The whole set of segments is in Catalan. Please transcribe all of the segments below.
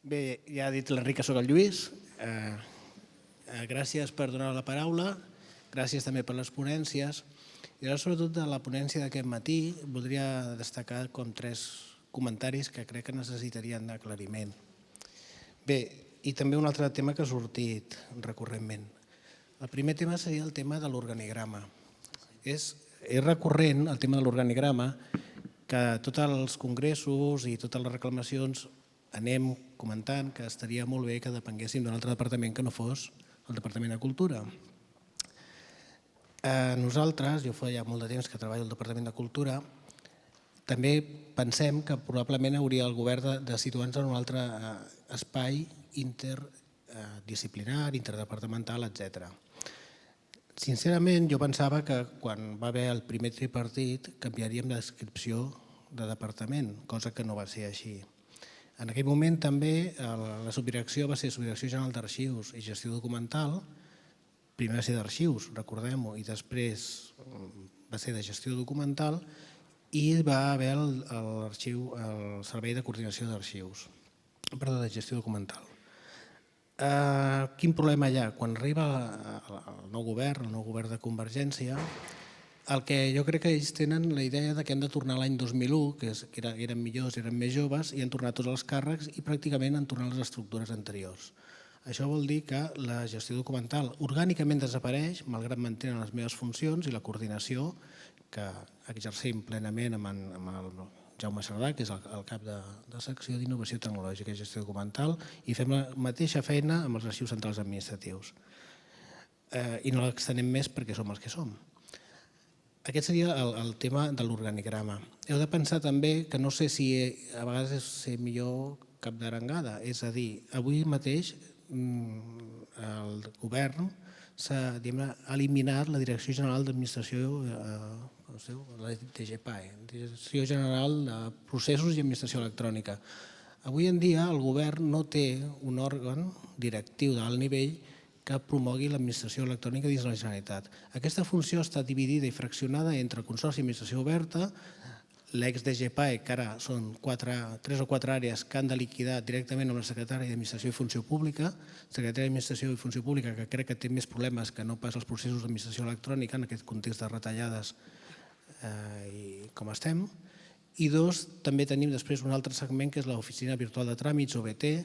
Bé, ja ha dit l'Enric que soc el Lluís. Gràcies per donar la paraula, gràcies també per les ponències. I ara, sobretot de la ponència d'aquest matí, voldria destacar com 3 comentaris que crec que necessitarien d'aclariment. Bé, i també un altre tema que ha sortit recurrentment. El primer tema seria el tema de l'organigrama. És recurrent el tema de l'organigrama que tots els congressos i totes les reclamacions anem comentant que estaria molt bé que depenguéssim d'un altre departament que no fos el Departament de Cultura. Nosaltres, jo fa ja molt de temps que treballo al Departament de Cultura, també pensem que probablement hauria el govern de situar-nos en un altre espai interdisciplinar, interdepartamental, etc. Sincerament, jo pensava que quan va haver el primer tripartit canviaríem la descripció de departament, cosa que no va ser així. En aquell moment també la subdirecció va ser Subdirecció General d'Arxius i Gestió Documental. Primer va ser d'Arxius, recordem-ho, i després va ser de Gestió Documental i va haver el Servei de Coordinació d'Arxius, perdó, de Gestió Documental. Quin problema hi ha? Quan arriba el nou govern de Convergència, el que jo crec que ells tenen la idea que hem de tornar a l'any 2001, que eren millors, eren més joves, i han tornat tots els càrrecs i pràcticament han tornat les estructures anteriors. Això vol dir que la gestió documental orgànicament desapareix, malgrat mantenen les meves funcions i la coordinació que exercim plenament amb el Jaume Cerdà, que és el cap de secció d'Innovació Tecnològica i Gestió Documental, i fem la mateixa feina amb els arxius centrals administratius. I no l'extenem més perquè som els que som. Aquest seria el tema de l'organigrama. Heu de pensar també que no sé si a vegades és ser millor cap d'arengada, és a dir, avui mateix el govern s'ha eliminat la Direcció General d'Administració, la DGPAE, Direcció General de Processos i Administració Electrònica. Avui en dia el govern no té un òrgan directiu d'alt nivell que promogui l'administració electrònica dins la Generalitat. Aquesta funció està dividida i fraccionada entre el Consorci d'Administració Oberta, l'ex-DGPAE, que ara són 3 o 4 àrees que han de liquidar directament amb la Secretària d'Administració i Funció Pública, Secretària d'Administració i Funció Pública, que crec que té més problemes que no pas els processos d'administració electrònica en aquest context de retallades com estem. I 2, també tenim després un altre segment que és l'Oficina Virtual de Tràmits, OVT,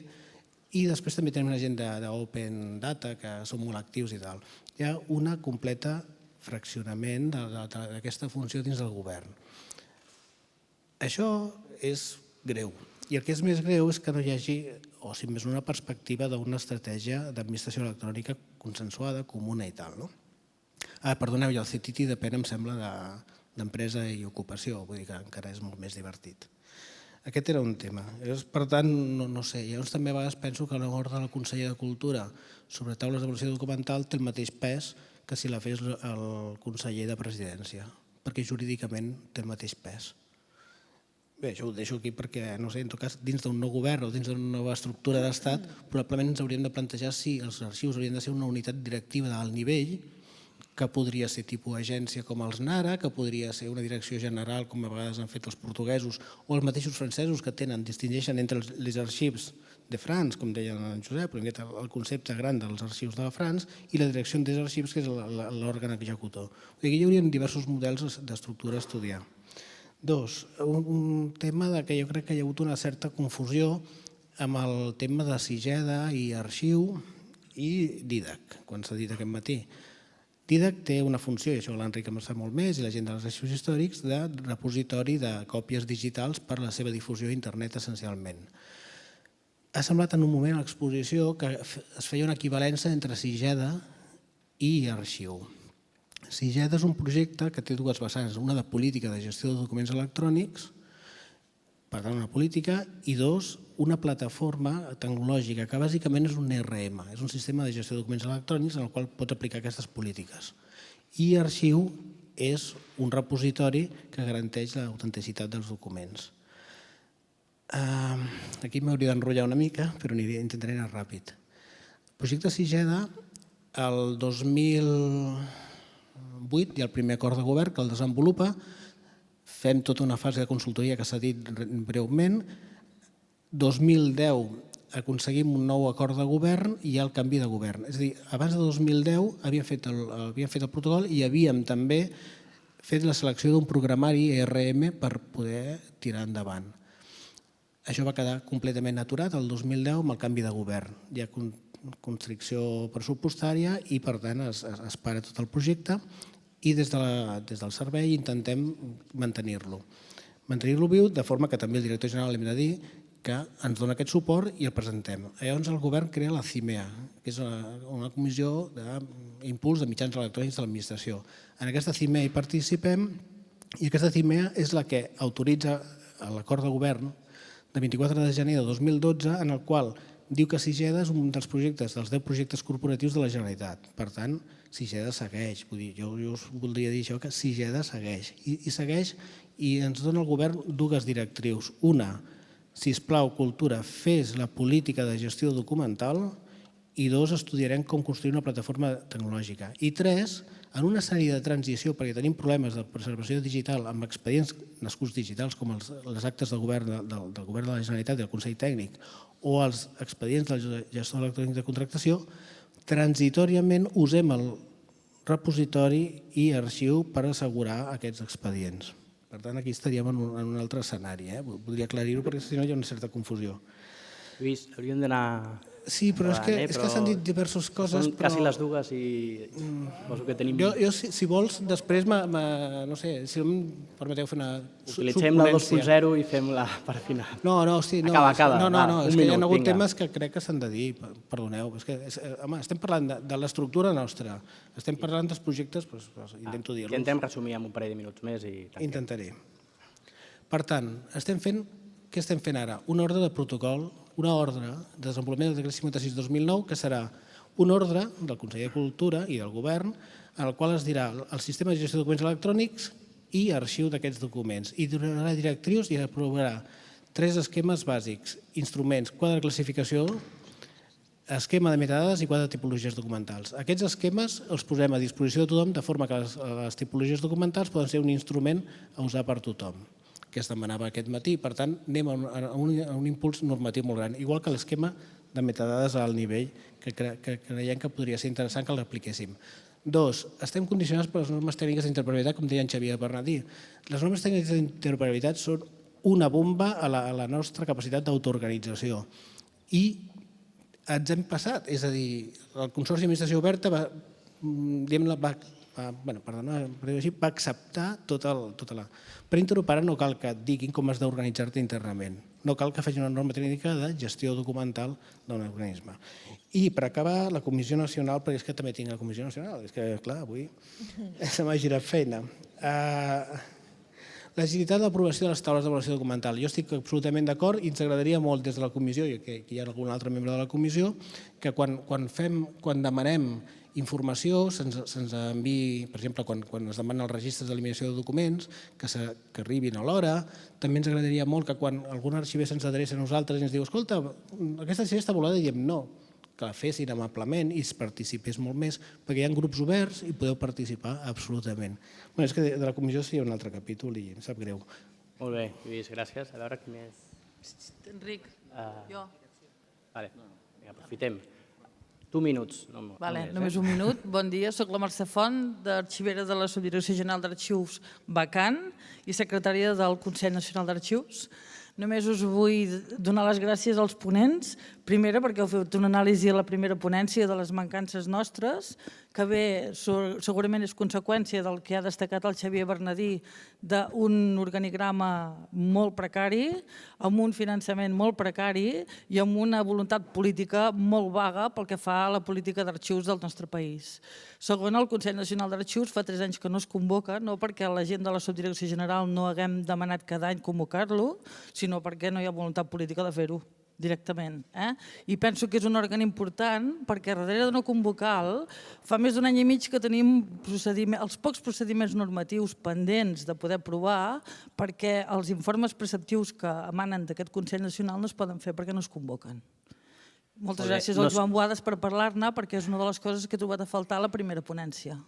i després també tenim una gent d'Open Data, que són molt actius i tal. Hi ha un complet fraccionament d'aquesta funció dins del govern. Això és greu. I el que és més greu és que no hi hagi, o si més una perspectiva d'una estratègia d'administració electrònica consensuada, comuna i tal. Perdoneu, el CTT depèn, em sembla, d'empresa i ocupació, vull dir que encara és molt més divertit. Aquest era un tema. Per tant, no sé, llavors també a vegades penso que l'ordre del conseller de Cultura sobre taules d'avaluació documental té el mateix pes que si la fes el conseller de Presidència, perquè jurídicament té el mateix pes. Bé, això ho deixo aquí perquè, no sé, en tot cas, dins d'un nou govern o dins d'una nova estructura d'estat, probablement ens hauríem de plantejar si els arxius haurien de ser una unitat directiva d'alt nivell, que podria ser tipus agència com els NARA, que podria ser una direcció general com a vegades han fet els portuguesos o els mateixos francesos que distingeixen entre els arxius de France, com deia en Josep, el concepte gran dels arxius de France, i la direcció dels arxius, que és l'òrgan executor. Aquí hi haurien diversos models d'estructura a estudiar. 2, un tema que jo crec que hi ha hagut una certa confusió amb el tema de CIGEDA i arxiu i DIDAC, quan s'ha dit aquest matí. DIDAC té una funció, i això l'Enric em sap molt més, i la gent dels arxius històrics, de repositori de còpies digitals per a la seva difusió a internet essencialment. Ha semblat en un moment a l'exposició que es feia una equivalència entre CIGEDA i arxiu. CIGEDA és un projecte que té 2 vessants, una de política de gestió de documents electrònics, per tant una política, i 2, una plataforma tecnològica que bàsicament és un ERM, és un sistema de gestió de documents electrònics en el qual pots aplicar aquestes polítiques. I arxiu és un repositori que garanteix l'autenticitat dels documents. Aquí m'hauria d'enrotllar una mica, però intentaré anar ràpid. El projecte CIGEDA, el 2008 hi ha el primer acord de govern que el desenvolupa, fem tota una fase de consultoria que s'ha dit breument. 2010 aconseguim un nou acord de govern i hi ha el canvi de govern. És a dir, abans de 2010 havíem fet el protocol i havíem també fet la selecció d'un programari ERM per poder tirar endavant. Això va quedar completament aturat el 2010 amb el canvi de govern. Hi ha constricció pressupostària i, per tant, es para tot el projecte i des del servei intentem mantenir-lo. Mantenir-lo viu de forma que també el director general hem de dir que ens dona aquest suport i el presentem. Llavors el govern crea la CIMEA, que és una comissió d'impuls de mitjans electrònics de l'administració. En aquesta CIMEA hi participem i aquesta CIMEA és la que autoritza l'acord de govern de 24 de gener de 2012 en el qual diu que Sigeda és un dels 10 projectes corporatius de la Generalitat. Per tant, Sigeda segueix. Jo us voldria dir això, que Sigeda segueix. I segueix i ens dona el govern dues directrius. Una, sisplau, cultura, fes la política de gestió documental i dos, estudiarem com construir una plataforma tecnològica. I tres, en un escenari de transició, perquè tenim problemes de preservació digital amb expedients nascuts digitals com les actes del govern de la Generalitat i del Consell Tècnic o els expedients del gestor electrònic de contractació, transitoriament usem el repositori i arxiu per assegurar aquests expedients. Per tant, aquí estaríem en un altre escenari. Voldria aclarir-ho perquè si no hi ha una certa confusió. Lluís, hauríem d'anar... Sí, però és que s'han dit diverses coses. Són quasi les dues i poso que tenim... Jo, si vols, després, no sé, si em permeteu fer una utilitzem la 2.0 i fem-la per final. No, hosti, no. Acaba. No, és que hi ha hagut temes que crec que s'han de dir, perdoneu. Home, estem parlant de l'estructura nostra, estem parlant dels projectes, intento dir-los. Intentem resumir en un parell de minuts més i... Intentaré. Per tant, què estem fent ara? Una ordre de protocol, una ordre de desenvolupament del decret 56/2009 que serà una ordre del Consell de Cultura i del Govern en el qual es dirà el sistema de gestió de documents electrònics i arxiu d'aquests documents i donarà directrius i aprovarà 3 esquemes bàsics, instruments, quadre de classificació, esquema de metadades i quadre de tipologies documentals. Aquests esquemes els posem a disposició de tothom de forma que les tipologies documentals poden ser un instrument a usar per tothom, que es demanava aquest matí. Per tant, anem a un impuls normatiu molt gran, igual que l'esquema de metadades al nivell, que creiem que podria ser interessant que l'apliquéssim. 2. Estem condicionats per les normes tècniques d'interoperabilitat, com deia en Xavier Bernadí. Les normes tècniques d'interoperabilitat són una bomba a la nostra capacitat d'autoorganització. I ens hem passat, és a dir, el Consorci d'Administració Oberta va acceptar tota la... Per interoperar no cal que et diguin com has d'organitzar-te internament. No cal que faci una norma tècnica de gestió documental d'un organisme. I per acabar, la Comissió Nacional, perquè és que també tinc la Comissió Nacional, és que, clar, avui se m'ha girat feina. L'agilitat d'aprovació de les taules d'avaluació documental. Jo estic absolutament d'acord i ens agradaria molt des de la comissió, i que hi ha algun altre membre de la comissió, que quan demanem informació se'ns enviï, per exemple, quan es demanen els registres d'eliminació de documents, que arribin a l'hora. També ens agradaria molt que quan algun arxiver se'ns adreça a nosaltres i ens diu «Escolta, aquesta arxiver està volada», i diem «No», que la fessin amablement i es participés molt més, perquè hi ha grups oberts i podeu participar absolutament. És que de la comissió sí hi ha un altre capítol i em sap greu. Molt bé, Lluís, gràcies. A veure qui més... Enric, jo. Vale, aprofitem. 2 minuts. Només un minut. Bon dia, soc la Mercè Font, d'arxivera de la Subdirecció General d'Arxius Vacant i secretària del Consell Nacional d'Arxius. Només us vull donar les gràcies als ponents, primera perquè heu fet una anàlisi a la primera ponència de les mancances nostres, que bé, segurament és conseqüència del que ha destacat el Xavier Bernadí, d'un organigrama molt precari, amb un finançament molt precari i amb una voluntat política molt vaga pel que fa a la política d'arxius del nostre país. Segon, el Consell Nacional d'Arxius fa 3 anys que no es convoca, no perquè la gent de la Subdirecció General no haguem demanat cada any convocar-lo, sinó perquè no hi ha voluntat política de fer-ho directament. I penso que és un òrgan important perquè darrere de no convocar-lo fa més d'1 any i mig que tenim els pocs procediments normatius pendents de poder aprovar perquè els informes preceptius que emanen d'aquest Consell Nacional no es poden fer perquè no es convoquen. Moltes gràcies al Joan Boades per parlar-ne perquè és una de les coses que he trobat a faltar a la primera ponència.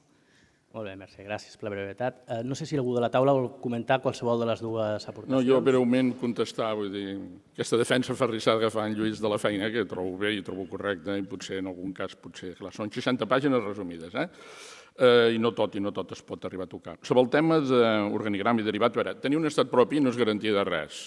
Molt bé, Mercè, gràcies per la brevetat. No sé si algú de la taula vol comentar qualsevol de les dues aportacions. No, jo breument contestar, vull dir, aquesta defensa ferrissada que fa en Lluís de la feina, que trobo bé i trobo correcta, i potser en algun cas, clar, són 60 pàgines resumides, i no tot es pot arribar a tocar. Sobre el tema d'organigram i derivat, a veure, tenir un estat propi no és garantia de res,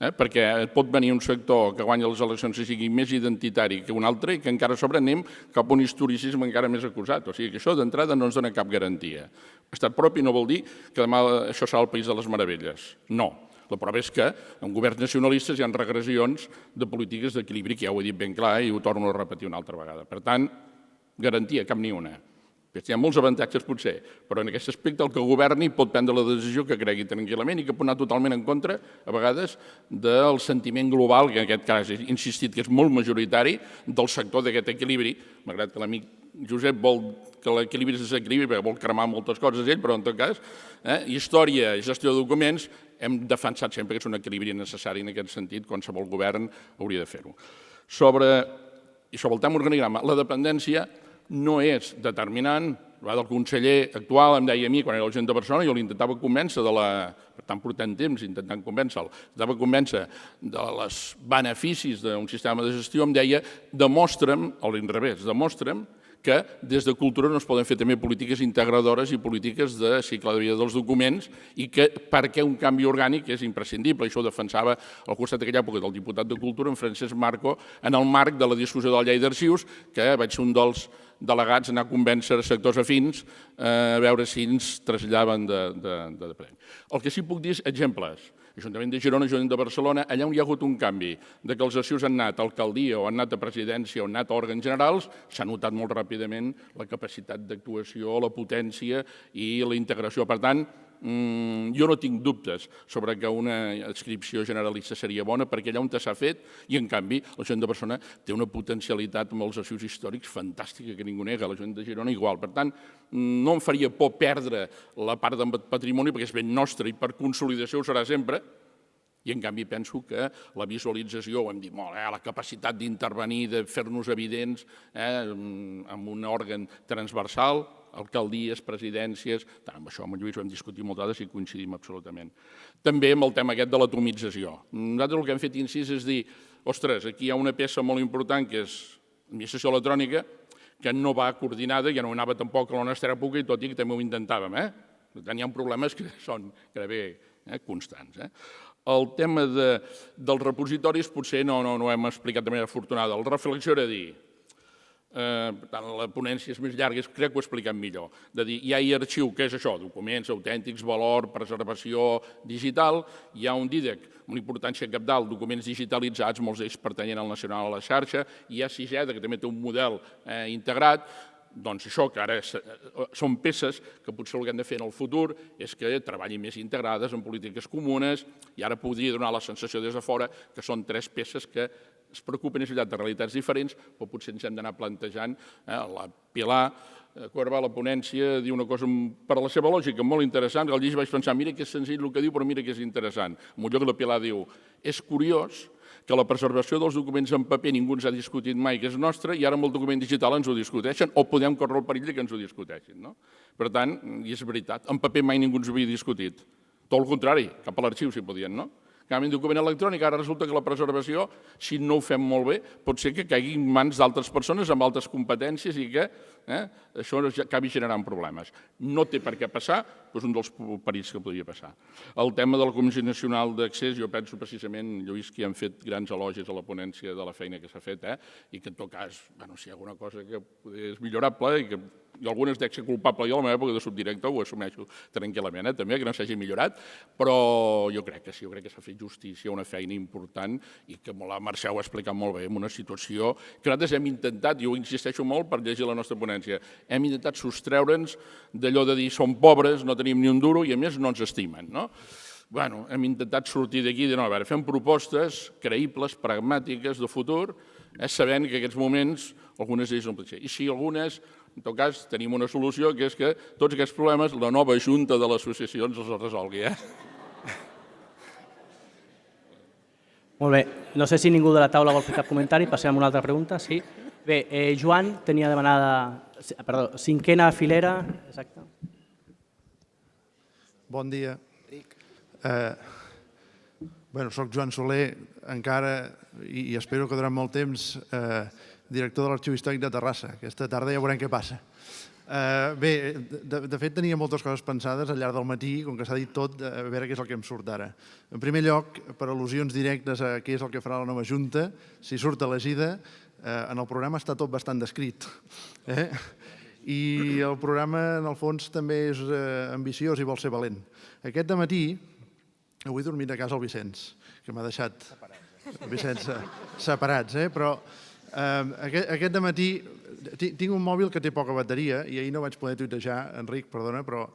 perquè pot venir un sector que guanya les eleccions i sigui més identitari que un altre i que encara a sobre anem cap a un historicisme encara més acusat. O sigui que això d'entrada no ens dona cap garantia. Estat propi no vol dir que demà això serà el país de les meravelles. No. La prova és que en governs nacionalistes hi ha regressions de polítiques d'equilibri, que ja ho he dit ben clar i ho torno a repetir una altra vegada. Per tant, garantia, cap ni una. Hi ha molts avantatges potser, però en aquest aspecte el que governi pot prendre la decisió que cregui tranquil·lament i que pot anar totalment en contra, a vegades, del sentiment global, que en aquest cas he insistit que és molt majoritari, del sector d'aquest equilibri. Malgrat que l'amic Josep vol que l'equilibri es desequilibri, perquè vol cremar moltes coses ell, però en tot cas, història i gestió de documents, hem defensat sempre que és un equilibri necessari en aquest sentit, qualsevol govern hauria de fer-ho. Sobre el tema organigrama, la dependència no és determinant. El conseller actual em deia a mi, quan era l'Ajuntament de Barcelona, jo l'intentava convèncer per tant portant temps intentant convèncer-lo, l'intentava convèncer dels beneficis d'un sistema de gestió, em deia, demostra'm, a l'inrevés, demostra'm que des de cultura no es poden fer també polítiques integradores i polítiques de cicle de vida dels documents i que perquè un canvi orgànic és imprescindible. Això ho defensava al costat d'aquella època del diputat de Cultura, en Francesc Marco, en el marc de la discussió de la llei d'arxius, que vaig ser un dels delegats a anar a convèncer sectors afins a veure si ens trasllaven de dependent. El que sí que puc dir és exemples. Ajuntament de Girona, Ajuntament de Barcelona, allà on hi ha hagut un canvi de que els arxius han anat a alcaldia o han anat a presidència o han anat a òrgans generals, s'ha notat molt ràpidament la capacitat d'actuació, la potència i la integració. Per tant, jo no tinc dubtes sobre que una adscripció generalista seria bona perquè allà on s'ha fet i, en canvi, l'Ajuntament de Barcelona té una potencialitat amb els arxius històrics fantàstica que ningú nega, l'Ajuntament de Girona igual. Per tant, no em faria por perdre la part de patrimoni perquè és ben nostre i per consolidació ho serà sempre, i en canvi penso que la visualització, ho hem dit molt, la capacitat d'intervenir, de fer-nos evidents amb un òrgan transversal, alcaldies, presidències, tant amb això amb en Lluís ho hem discutit moltes vegades i coincidim absolutament. També amb el tema aquest de l'atomització. Nosaltres el que hem fet incís és dir, ostres, aquí hi ha una peça molt important que és l'administració electrònica que no va coordinada, ja no anava tampoc a la nostra època i tot i que també ho intentàvem. Per tant, hi ha problemes que són gairebé constants. El tema dels repositoris potser no ho hem explicat de manera afortunada. La reflexió era dir, per tant, la ponència és més llarga, crec que ho he explicat millor, de dir, hi ha arxiu, què és això? Documents autèntics, valor, preservació digital, hi ha un DIDEC, una importància cabdal, documents digitalitzats, molts d'ells pertanyen al nacional a la xarxa, hi ha CIGEDA, que també té un model integrat, doncs això, que ara són peces que potser el que hem de fer en el futur és que treballin més integrades en polítiques comunes i ara podria donar la sensació des de fora que són tres peces que es preocupen de realitats diferents, però potser ens hem d'anar plantejant. La Pilar Cuerva, la ponència, diu una cosa per la seva lògica molt interessant, que al llegir vaig pensar, mira que és senzill el que diu, però mira que és interessant. En un lloc la Pilar diu, és curiós que la preservació dels documents en paper ningú ens ha discutit mai que és nostra i ara amb el document digital ens ho discuteixen o podem córrer el perill que ens ho discuteixin. Per tant, i és veritat, en paper mai ningú ens ho havia discutit. Tot el contrari, cap a l'arxiu si podien, no? En canvi, en document electrònic, ara resulta que la preservació, si no ho fem molt bé, pot ser que caigui en mans d'altres persones amb altres competències i que això acabi generant problemes. No té per què passar, però és un dels perills que podria passar. El tema de la Comissió Nacional d'Accés, jo penso precisament, Lluís, que han fet grans elogis a la ponència de la feina que s'ha fet, i que en tot cas, si hi ha alguna cosa que és millorable i que algunes dec ser culpable, jo a la meva època de subdirector ho assumeixo tranquil·lament, també, que no s'hagi millorat, però jo crec que sí, jo crec que s'ha fet justícia, una feina important i que la Mercè ho ha explicat molt bé, en una situació que nosaltres hem intentat, i ho insisteixo molt per llegir la nostra ponència, hem intentat sostreure'ns d'allò de dir som pobres, no tenim ni un duro i a més no ens estimen, no? Bueno, hem intentat sortir d'aquí i dir, no, a veure, fem propostes creïbles, pragmàtiques, de futur, sabent que en aquests moments algunes d'ells no poden ser. I si algunes, en tot cas, tenim una solució, que és que tots aquests problemes la nova junta de les associacions els resolgui. Molt bé. No sé si ningú de la taula vol fer cap comentari. Passem a una altra pregunta. Sí. Bé, Joan tenia demanada Perdó, cinquena filera, exacte. Bon dia. Soc Joan Soler, encara, i espero que durant molt temps, director de l'Arxiu Històric de Terrassa. Aquesta tarda ja veurem què passa. Bé, de fet tenia moltes coses pensades al llarg del matí, com que s'ha dit tot, a veure què és el que em surt ara. En primer lloc, per al·lusions directes a què és el que farà la nova Junta, si surt elegida, en el programa està tot bastant descrit. I el programa, en el fons, també és ambiciós i vol ser valent. Aquest dematí, avui he dormit a casa el Vicenç, que m'ha deixat Vicenç separats, però aquest dematí tinc un mòbil que té poca bateria i ahir no vaig poder tuitejar, Enric, perdona, però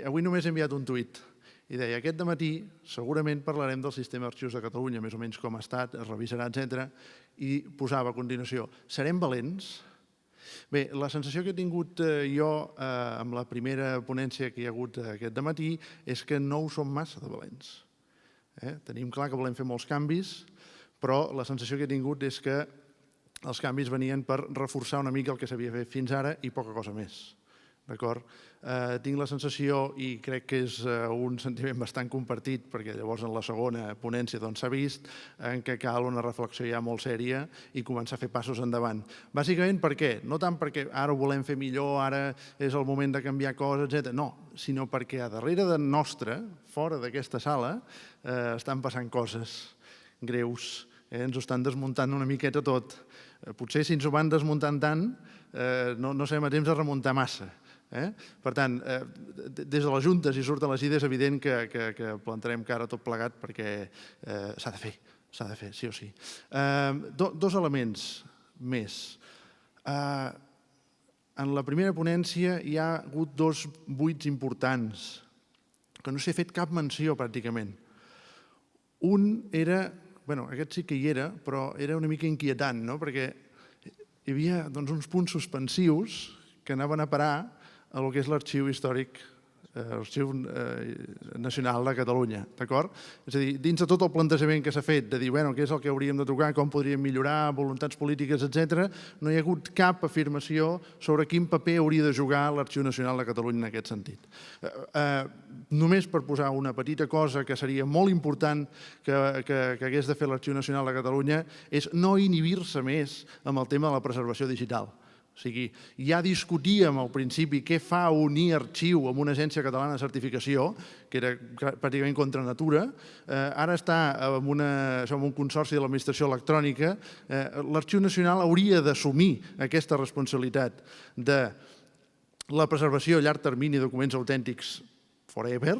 avui només he enviat un tuit i deia, aquest dematí segurament parlarem del sistema d'arxius de Catalunya, més o menys com ha estat, es revisarà, etc. I posava a continuació, serem valents? Bé, la sensació que he tingut jo amb la primera ponència que hi ha hagut aquest dematí és que no ho som massa de valents. Tenim clar que volem fer molts canvis, però la sensació que he tingut és que els canvis venien per reforçar una mica el que s'havia fet fins ara i poca cosa més. D'acord? Tinc la sensació, i crec que és un sentiment bastant compartit, perquè llavors en la segona ponència s'ha vist, en què cal una reflexió ja molt sèria i començar a fer passos endavant. Bàsicament per què? No tant perquè ara ho volem fer millor, ara és el moment de canviar coses, etc. No, sinó perquè a darrere de nostre, fora d'aquesta sala, estan passant coses greus, ens ho estan desmuntant una miqueta tot. Potser si ens ho van desmuntant tant, no serem a temps de remuntar massa. Per tant, des de la Junta, si surt elegida, és evident que plantarem cara tot plegat perquè s'ha de fer, sí o sí. Dos elements més. En la primera ponència hi ha hagut dos buits importants que no s'ha fet cap menció pràcticament. Un era, aquest sí que hi era, però era una mica inquietant, perquè hi havia uns punts suspensius que anaven a parar a el que és l'Arxiu Històric, l'Arxiu Nacional de Catalunya, d'acord? És a dir, dins de tot el plantejament que s'ha fet de dir, què és el que hauríem de tocar, com podríem millorar, voluntats polítiques, etc., no hi ha hagut cap afirmació sobre quin paper hauria de jugar l'Arxiu Nacional de Catalunya en aquest sentit. Només per posar una petita cosa que seria molt important que hagués de fer l'Arxiu Nacional de Catalunya és no inhibir-se més amb el tema de la preservació digital. O sigui, ja discutíem al principi què fa unir arxiu amb una agència catalana de certificació, que era pràcticament contra natura, ara està en un consorci de l'administració electrònica. L'Arxiu Nacional hauria d'assumir aquesta responsabilitat de la preservació a llarg termini de documents autèntics forever,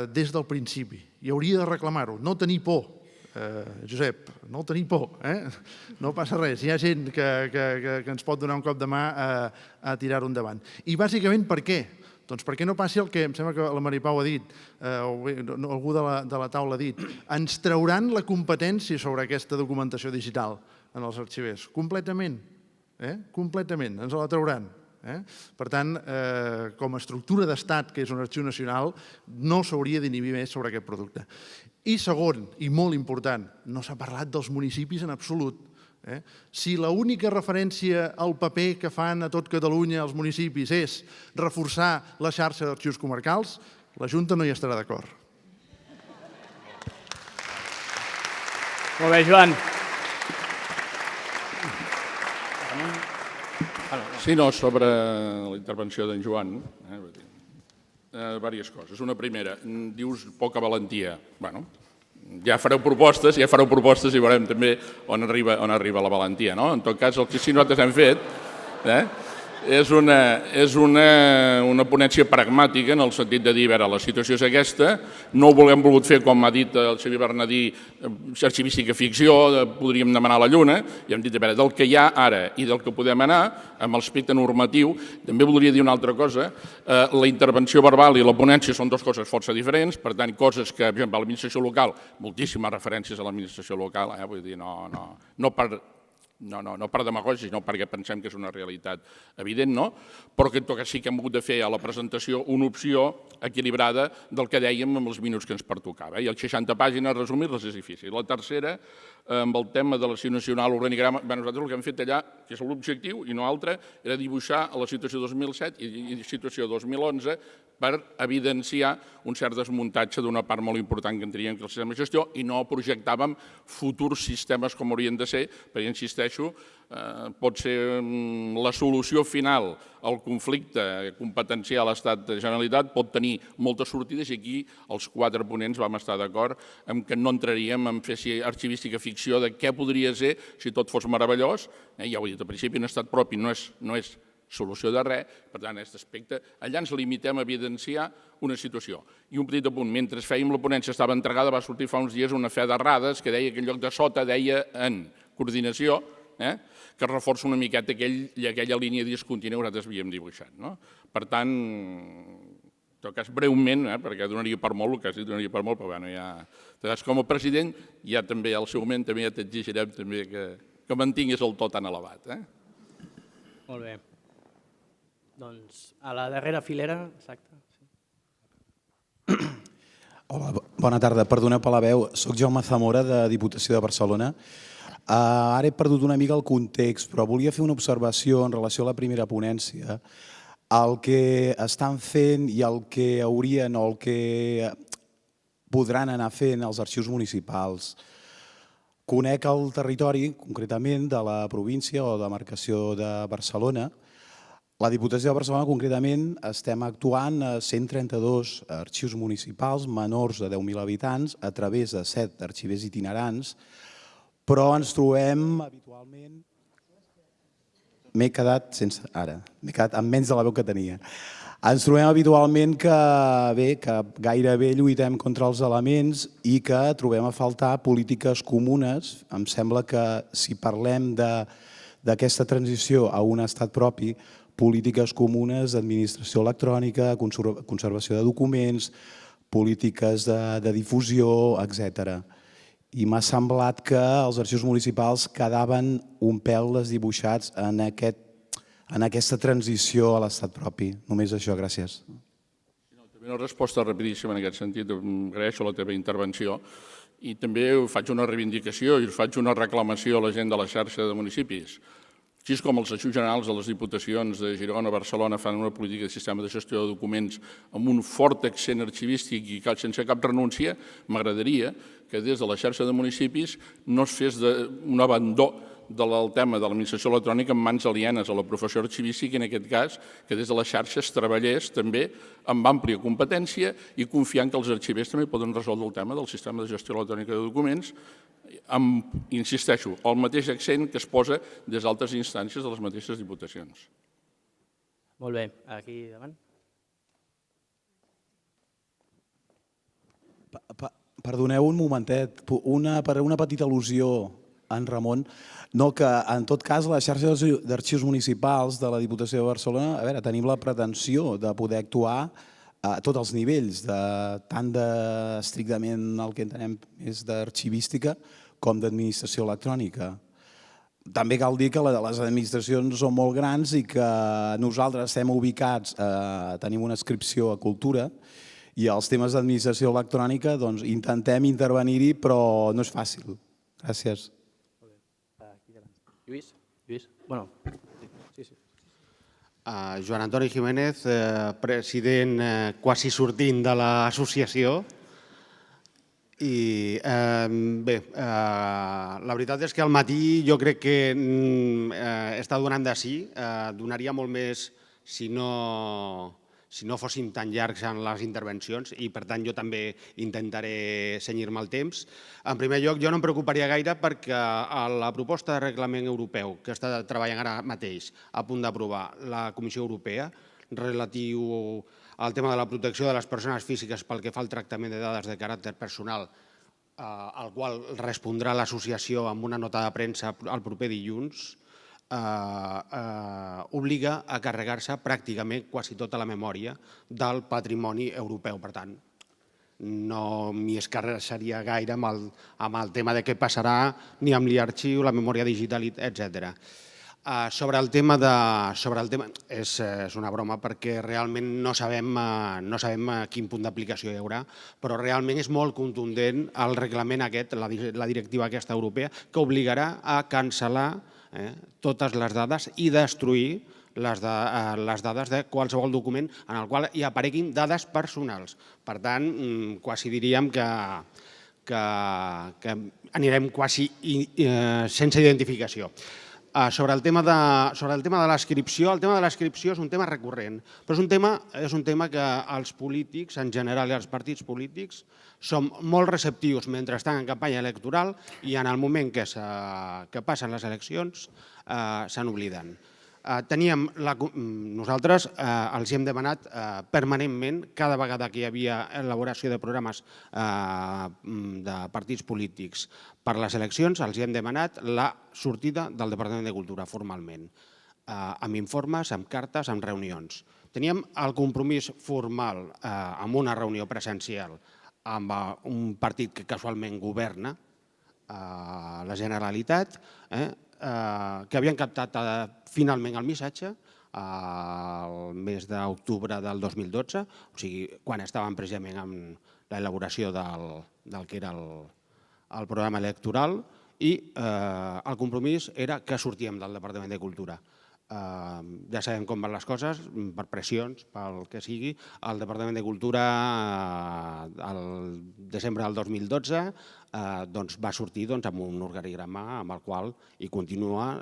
des del principi, i hauria de reclamar-ho, no tenir por. Josep, no tenir por, no passa res, hi ha gent que ens pot donar un cop de mà a tirar-ho endavant. I bàsicament per què? Doncs perquè no passi el que em sembla que la Maripau ha dit, o algú de la taula ha dit, ens trauran la competència sobre aquesta documentació digital en els arxivers, completament, completament, ens la trauran. Per tant, com a estructura d'estat, que és un arxiu nacional, no s'hauria d'inhibir més sobre aquest producte. I segon, i molt important, no s'ha parlat dels municipis en absolut. Si l'única referència al paper que fan a tot Catalunya els municipis és reforçar la xarxa d'arxius comarcals, la Junta no hi estarà d'acord. Molt bé, Joan. Sí, no, sobre la intervenció d'en Joan, diverses coses. Una primera, dius poca valentia. Bé, ja fareu propostes i veurem també on arriba la valentia. En tot cas, el que sí nosaltres hem fet és una ponència pragmàtica en el sentit de dir, a veure, la situació és aquesta, no ho volem volgut fer, com ha dit el Xavier Bernadí, arxivística ficció, podríem demanar la lluna, i hem dit, a veure, del que hi ha ara i del que podem anar, amb l'aspecte normatiu, també voldria dir una altra cosa, la intervenció verbal i la ponència són dues coses força diferents, per tant, coses que, per exemple, a l'administració local, moltíssimes referències a l'administració local, vull dir, no per no per demagògia, sinó perquè pensem que és una realitat evident, no? Però que en tot cas sí que hem hagut de fer a la presentació una opció equilibrada del que dèiem amb els minuts que ens pertocava. I el 60 pàgines, resumir-les, és difícil. La tercera, amb el tema de l'acció nacional, l'organigrama, nosaltres el que hem fet allà, que és l'objectiu i no altre, era dibuixar la situació 2007 i situació 2011 per evidenciar un cert desmuntatge d'una part molt important que en teníem que el sistema de gestió i no projectàvem futurs sistemes com haurien de ser, perquè insisteixo, pot ser la solució final al conflicte competencial Estat-Generalitat, pot tenir moltes sortides i aquí els 4 ponents vam estar d'acord en que no entraríem en fer arxivística ficció de què podria ser si tot fos meravellós. Ja ho he dit al principi, un estat propi no és solució de res, per tant, en aquest aspecte, allà ens limitem a evidenciar una situació. I un petit apunt, mentre fèiem la ponència estava entregada, va sortir fa uns dies una fe d'errades que deia que en lloc de sota deia en coordinació, que reforça una miqueta aquella línia discontínua que nosaltres havíem dibuixat. Per tant, en tot cas, breument, perquè donaria per molt, el que has dit donaria per molt, però bueno, ja... Com a president, ja també al seu moment també ja t'exigirem també que mantinguis el to tan elevat. Molt bé. Doncs a la darrera filera, exacte. Hola, bona tarda. Perdoneu per la veu. Soc Jaume Zamora, de Diputació de Barcelona. Ara he perdut una mica el context, però volia fer una observació en relació a la primera ponència. El que estan fent i el que haurien o el que podran anar fent els arxius municipals. Conec el territori, concretament, de la província o demarcació de Barcelona. La Diputació de Barcelona, concretament, estem actuant a 132 arxius municipals menors de 10.000 habitants a través de 7 arxivers itinerants, però ens trobem habitualment... M'he quedat sense... Ara, m'he quedat amb menys de la veu que tenia. Ens trobem habitualment que gairebé lluitem contra els elements i que trobem a faltar polítiques comunes. Em sembla que si parlem d'aquesta transició a un estat propi, polítiques comunes d'administració electrònica, conservació de documents, polítiques de difusió, etc. I m'ha semblat que els arxius municipals quedaven un pèl desdibuixats en aquesta transició a l'estat propi. Només això, gràcies. També una resposta rapidíssima en aquest sentit. Agraeixo la teva intervenció i també faig una reivindicació i faig una reclamació a la gent de la xarxa de municipis. Així com els arxius generals de les diputacions de Girona o Barcelona fan una política de sistema de gestió de documents amb un fort accent arxivístic i sense cap renúncia, m'agradaria que des de la xarxa de municipis no es fes un abandó del tema de l'administració electrònica en mans alienes a la professió arxivística, i en aquest cas que des de les xarxes treballés també amb àmplia competència i confiant que els arxivers també poden resoldre el tema del sistema de gestió electrònica de documents amb, insisteixo, el mateix accent que es posa des d'altres instàncies de les mateixes diputacions. Molt bé, aquí davant. Perdoneu un momentet, per una petita al·lusió en Ramon, no, que en tot cas la xarxa d'arxius municipals de la Diputació de Barcelona, a veure, tenim la pretensió de poder actuar a tots els nivells, tant estrictament el que entenem és d'arxivística com d'administració electrònica. També cal dir que les administracions són molt grans i que nosaltres estem ubicats, tenim una adscripció a cultura i els temes d'administració electrònica intentem intervenir-hi, però no és fàcil. Gràcies. Lluís? Bueno, sí. Joan Antoni Jiménez, president quasi sortint de l'associació. I bé, la veritat és que al matí jo crec que està donant de sí, donaria molt més si no fóssim tan llargs en les intervencions i per tant jo també intentaré cenyir-me al temps. En primer lloc, jo no em preocuparia gaire perquè la proposta de reglament europeu que està treballant ara mateix a punt d'aprovar la Comissió Europea relatiu al tema de la protecció de les persones físiques pel que fa al tractament de dades de caràcter personal, al qual respondrà l'associació amb una nota de premsa el proper dilluns, obliga a carregar-se pràcticament quasi tota la memòria del patrimoni europeu. Per tant, no m'hi escarrassaria gaire amb el tema de què passarà ni amb l'e-arxiu, la memòria digital, etc. Sobre el tema és una broma perquè realment no sabem quin punt d'aplicació hi haurà, però realment és molt contundent el reglament aquest, la directiva aquesta europea, que obligarà a cancel·lar totes les dades i destruir les dades de qualsevol document en el qual hi apareguin dades personals. Per tant, quasi diríem que anirem quasi sense identificació. Sobre el tema de l'inscripció, el tema de l'inscripció és un tema recurrent, però és un tema que els polítics, en general, i els partits polítics, som molt receptius mentre estan en campanya electoral i en el moment que passen les eleccions se n'obliden. Nosaltres els hem demanat permanentment, cada vegada que hi havia elaboració de programes de partits polítics per les eleccions, els hem demanat la sortida del Departament de Cultura formalment, amb informes, amb cartes, amb reunions. Teníem el compromís formal amb una reunió presencial amb un partit que casualment governa la Generalitat, que havien captat finalment el missatge el mes d'octubre del 2012, o sigui, quan estàvem precisament amb l'elaboració del que era el programa electoral, i el compromís era que sortíem del Departament de Cultura. Ja sabem com van les coses, per pressions, pel que sigui. El Departament de Cultura, el desembre del 2012, va sortir amb un organigrama amb el qual hi continua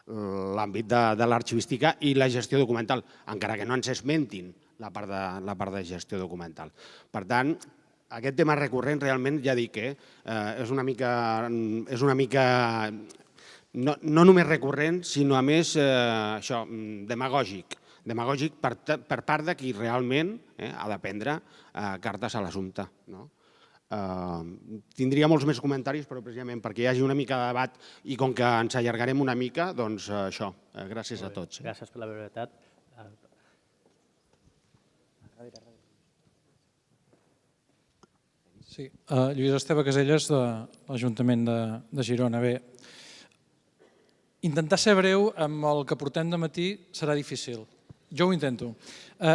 l'àmbit de l'arxivística i la gestió documental, encara que no ens esmentin la part de gestió documental. Per tant, aquest tema recurrent realment, ja dic, és una mica no només recurrent, sinó a més demagògic. Demagògic per part de qui realment ha de prendre cartes a l'assumpte. Tindria molts més comentaris, però precisament perquè hi hagi una mica de debat i com que ens allargarem una mica, doncs això. Gràcies a tots. Gràcies per la brevetat. Sí, Lluís Esteve Caselles, de l'Ajuntament de Girona. Bé, intentar ser breu amb el que portem de matí serà difícil. Jo ho intento.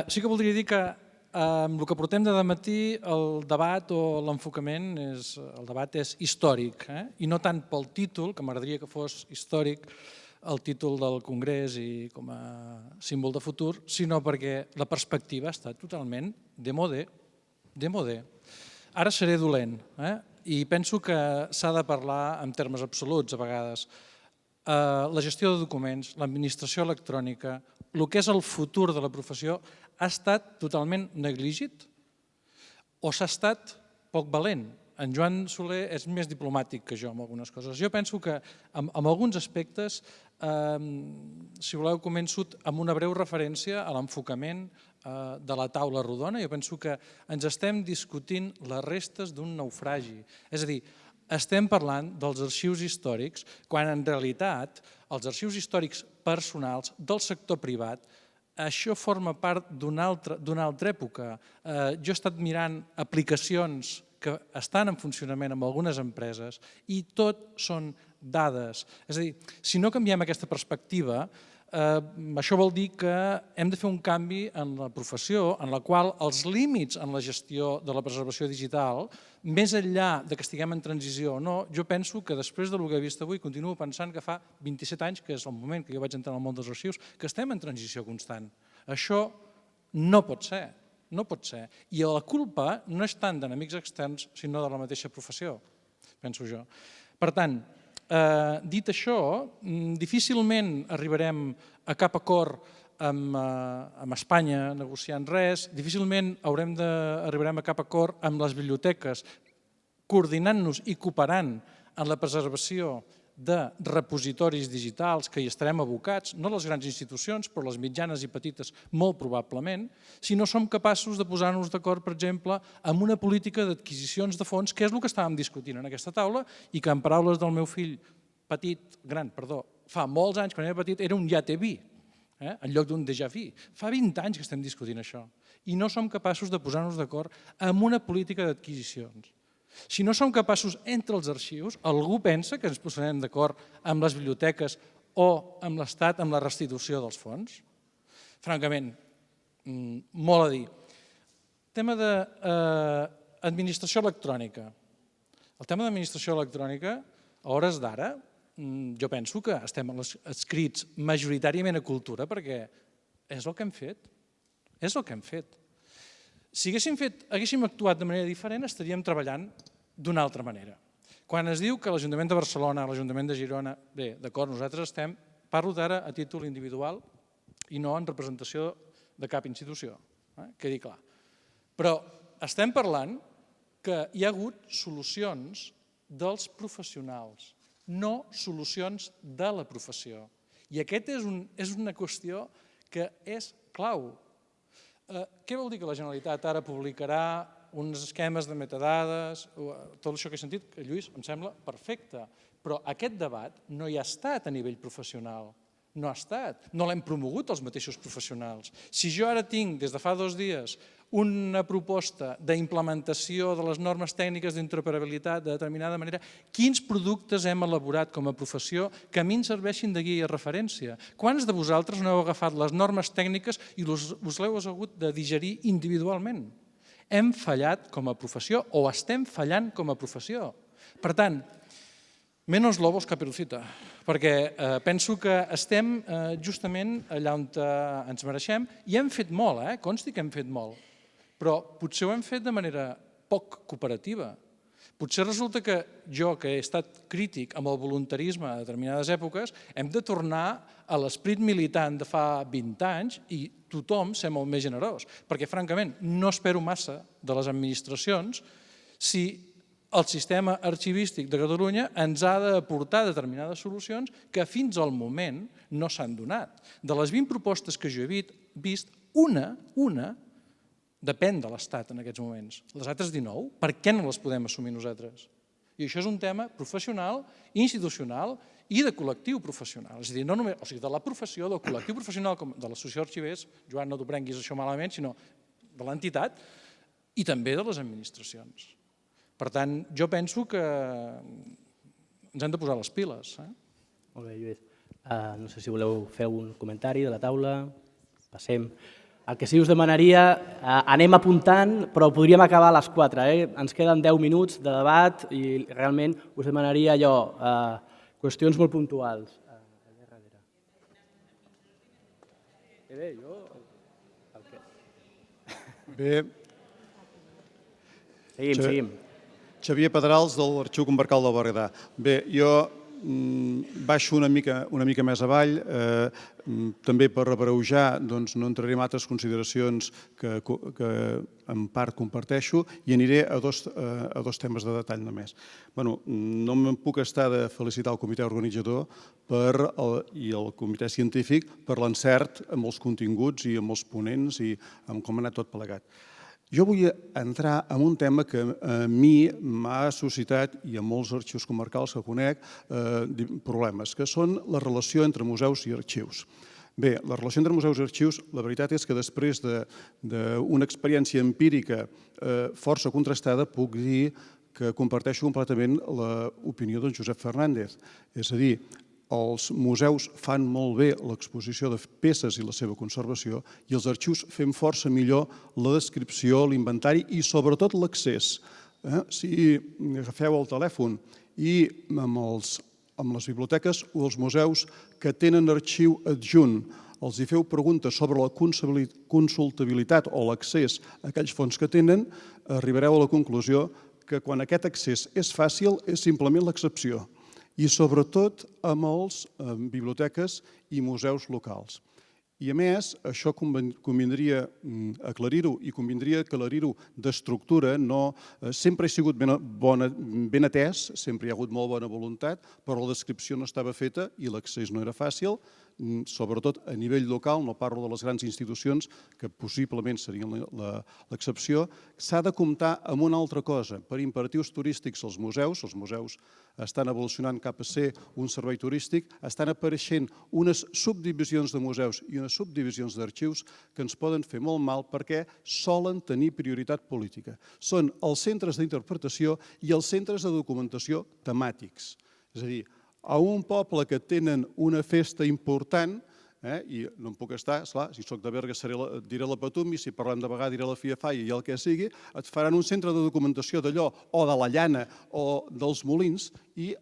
Sí que voldria dir que amb el que portem de matí el debat o l'enfocament és històric, i no tant pel títol, que m'agradaria que fos històric, el títol del Congrés i com a símbol de futur, sinó perquè la perspectiva està totalment démodé. Ara seré dolent i penso que s'ha de parlar en termes absoluts a vegades. La gestió de documents, l'administració electrònica, el que és el futur de la professió, ha estat totalment negligit o s'ha estat poc valent? En Joan Soler és més diplomàtic que jo en algunes coses. Jo penso que en alguns aspectes, si voleu, començo amb una breu referència a l'enfocament de la taula rodona. Jo penso que ens estem discutint les restes d'un naufragi. És a dir, estem parlant dels arxius històrics quan en realitat els arxius històrics personals del sector privat, això forma part d'una altra època. Jo he estat mirant aplicacions que estan en funcionament en algunes empreses i tot són dades. És a dir, si no canviem aquesta perspectiva, això vol dir que hem de fer un canvi en la professió en la qual els límits en la gestió de la preservació digital, més enllà que estiguem en transició o no, jo penso que després del que he vist avui continuo pensant que fa 27 anys, que és el moment que jo vaig entrar en el món dels arxius, que estem en transició constant. Això no pot ser. No pot ser. I la culpa no és tant d'enemics externs, sinó de la mateixa professió, penso jo. Per tant, dit això, difícilment arribarem a cap acord amb Espanya negociant res, difícilment arribarem a cap acord amb les biblioteques coordinant-nos i cooperant en la preservació de repositoris digitals que hi estarem abocats, no les grans institucions, però les mitjanes i petites molt probablement, si no som capaços de posar-nos d'acord, per exemple, amb una política d'adquisicions de fons, que és el que estàvem discutint en aquesta taula i que, en paraules del meu fill fa molts anys, quan era petit, era un ja té vi. en lloc d'un déjà vu. Fa 20 anys que estem discutint això i no som capaços de posar-nos d'acord amb una política d'adquisicions. Si no som capaços entre els arxius, algú pensa que ens posarem d'acord amb les biblioteques o amb l'Estat amb la restitució dels fons? Francament, molt a dir. Tema d'administració electrònica. El tema d'administració electrònica, a hores d'ara, jo penso que estem adscrits majoritàriament a cultura perquè és el que hem fet. És el que hem fet. Si haguéssim actuat de manera diferent, estaríem treballant d'una altra manera. Quan es diu que l'Ajuntament de Barcelona, l'Ajuntament de Girona... Bé, d'acord, nosaltres parlo d'ara a títol individual i no en representació de cap institució, quedi clar. Però estem parlant que hi ha hagut solucions dels professionals, no solucions de la professió. I aquesta és una qüestió que és clau. Què vol dir que la Generalitat ara publicarà uns esquemes de metadades, tot això que he sentit, que Lluís em sembla perfecte, però aquest debat no hi ha estat a nivell professional, no ha estat, no l'hem promogut els mateixos professionals. Si jo ara tinc, des de fa 2 dies, una proposta d'implementació de les normes tècniques d'interoperabilitat de determinada manera, quins productes hem elaborat com a professió que a mi em serveixin de guia i referència? Quants de vosaltres no heu agafat les normes tècniques i us l'heu hagut de digerir individualment? Hem fallat com a professió o estem fallant com a professió. Per tant, menos lobos caperucita, perquè penso que estem justament allà on ens mereixem i hem fet molt, consti que hem fet molt, però potser ho hem fet de manera poc cooperativa. Potser resulta que jo, que he estat crític amb el voluntarisme a determinades èpoques, hem de tornar a l'esprit militant de fa 20 anys i tothom ser molt més generós, perquè francament no espero massa de les administracions si el sistema arxivístic de Catalunya ens ha d'aportar determinades solucions que fins al moment no s'han donat. De les 20 propostes que jo he vist, una depèn de l'Estat en aquests moments. Les altres 19, per què no les podem assumir nosaltres? I això és un tema professional, institucional i de col·lectiu professional. És a dir, no només, o sigui, de la professió, del col·lectiu professional, com de l'associació Arxivers, Joan, no t'ho prenguis això malament, sinó de l'entitat i també de les administracions. Per tant, jo penso que ens hem de posar les piles. Molt bé, Lluís. No sé si voleu fer un comentari de la taula. Passem. El que sí us demanaria, anem apuntant, però podríem acabar a les 4. Ens queden 10 minuts de debat i realment us demanaria allò, qüestions molt puntuals. Allà darrere. Bé, jo... Bé. Seguim. Xavier Pedrals, de l'Arxiu Comarcal del Berguedà. Bé, jo baixo una mica més avall, també per rebreujar, no entraré en altres consideracions que en part comparteixo i aniré a dos temes de detall només. No me'n puc estar de felicitar el comitè organitzador i el comitè científic per l'encert amb els continguts i amb els ponents i amb com ha anat tot plegat. Jo vull entrar en un tema que a mi m'ha suscitat, i a molts arxius comarcals que conec, problemes, que són la relació entre museus i arxius. Bé, la relació entre museus i arxius, la veritat és que després d'una experiència empírica força contrastada, puc dir que comparteixo completament l'opinió d'en Josep Fernández. És a dir, els museus fan molt bé l'exposició de peces i la seva conservació i els arxius fem força millor la descripció, l'inventari i sobretot l'accés. Si agafeu el telèfon i amb les biblioteques o els museus que tenen arxiu adjunt els hi feu preguntes sobre la consultabilitat o l'accés a aquells fons que tenen, arribareu a la conclusió que quan aquest accés és fàcil és simplement l'excepció. I sobretot amb les biblioteques i museus locals. I a més, això convindria aclarir-ho i convindria aclarir-ho d'estructura. Sempre he sigut ben atès, sempre hi ha hagut molt bona voluntat, però la descripció no estava feta i l'accés no era fàcil. sobretot a nivell local, no parlo de les grans institucions, que possiblement serien l'excepció, s'ha de comptar amb una altra cosa. Per imperatius turístics, els museus estan evolucionant cap a ser un servei turístic, estan apareixent unes subdivisions de museus i unes subdivisions d'arxius que ens poden fer molt mal perquè solen tenir prioritat política. Són els centres d'interpretació i els centres de documentació temàtics. És a dir, a un poble que tenen una festa important, i no em puc estar, esclar, si soc de Berga diré la Patum i si parlem de Bagà diré la Fiafaia i el que sigui, et faran un centre de documentació d'allò, o de la llana, o dels molins, i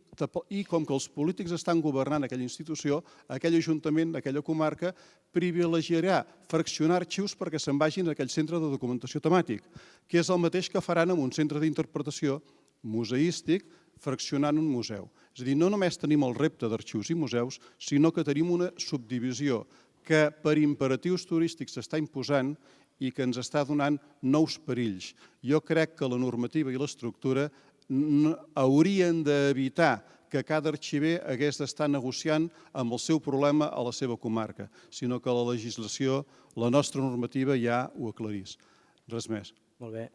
com que els polítics estan governant aquella institució, aquell ajuntament, aquella comarca, privilegiarà fraccionar arxius perquè se'n vagin a aquell centre de documentació temàtic, que és el mateix que faran amb un centre d'interpretació museístic, fraccionant un museu. És a dir, no només tenim el repte d'arxius i museus, sinó que tenim una subdivisió que per imperatius turístics s'està imposant i que ens està donant nous perills. Jo crec que la normativa i l'estructura haurien d'evitar que cada arxiver hagués d'estar negociant amb el seu problema a la seva comarca, sinó que la legislació, la nostra normativa ja ho aclarís. Res més. Molt bé.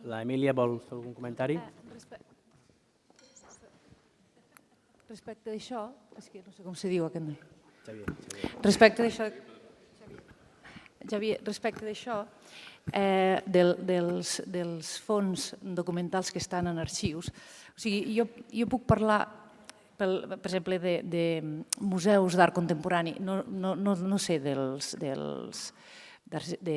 L'Emília vol fer algun comentari? Respecte d'això, és que no sé com se diu aquest noi. Xavier. Respecte d'això, dels fons documentals que estan en arxius, o sigui, jo puc parlar, per exemple, de museus d'art contemporani, no sé de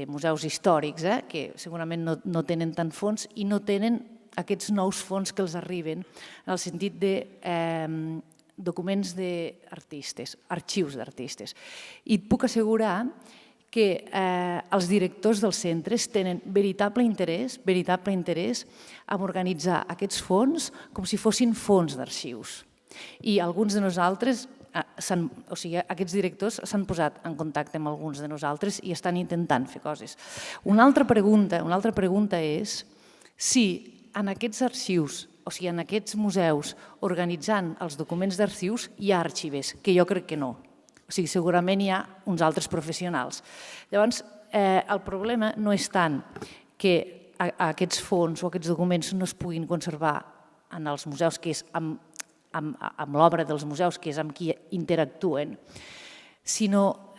museus històrics, que segurament no tenen tant fons i no tenen aquests nous fons que els arriben en el sentit de documents d'artistes, arxius d'artistes. I et puc assegurar que els directors dels centres tenen veritable interès en organitzar aquests fons com si fossin fons d'arxius. I alguns de nosaltres, o sigui, aquests directors s'han posat en contacte amb alguns de nosaltres i estan intentant fer coses. Una altra pregunta és si en aquests arxius, o sigui, en aquests museus, organitzant els documents d'arxius, hi ha arxivers, que jo crec que no. O sigui, segurament hi ha uns altres professionals. Llavors, el problema no és tant que aquests fons o aquests documents no es puguin conservar en els museus, que és amb l'obra dels museus, que és amb qui interactuen, sinó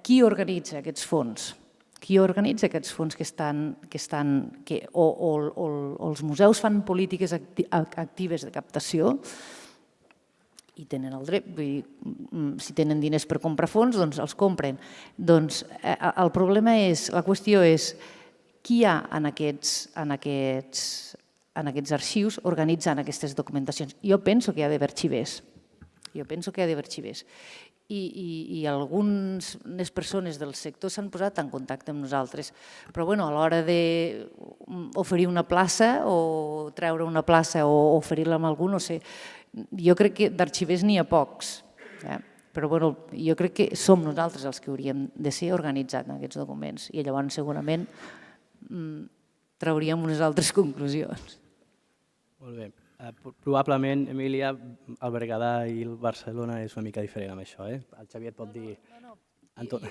qui organitza aquests fons. Qui organitza aquests fons o els museus fan polítiques actives de captació i tenen el dret, si tenen diners per comprar fons, doncs els compren. Doncs el problema és, la qüestió és, qui hi ha en aquests arxius organitzant aquestes documentacions? Jo penso que hi ha d'haver arxivers. I algunes persones del sector s'han posat en contacte amb nosaltres. Però a l'hora d'oferir una plaça o treure una plaça o oferir-la a algú, no sé, jo crec que d'arxivers n'hi ha pocs. Però jo crec que som nosaltres els que hauríem de ser organitzats en aquests documents i llavors segurament trauríem unes altres conclusions. Molt bé. Probablement, Emília, el Berguedà i el Barcelona és una mica diferent amb això. El Xavier et pot dir... Jo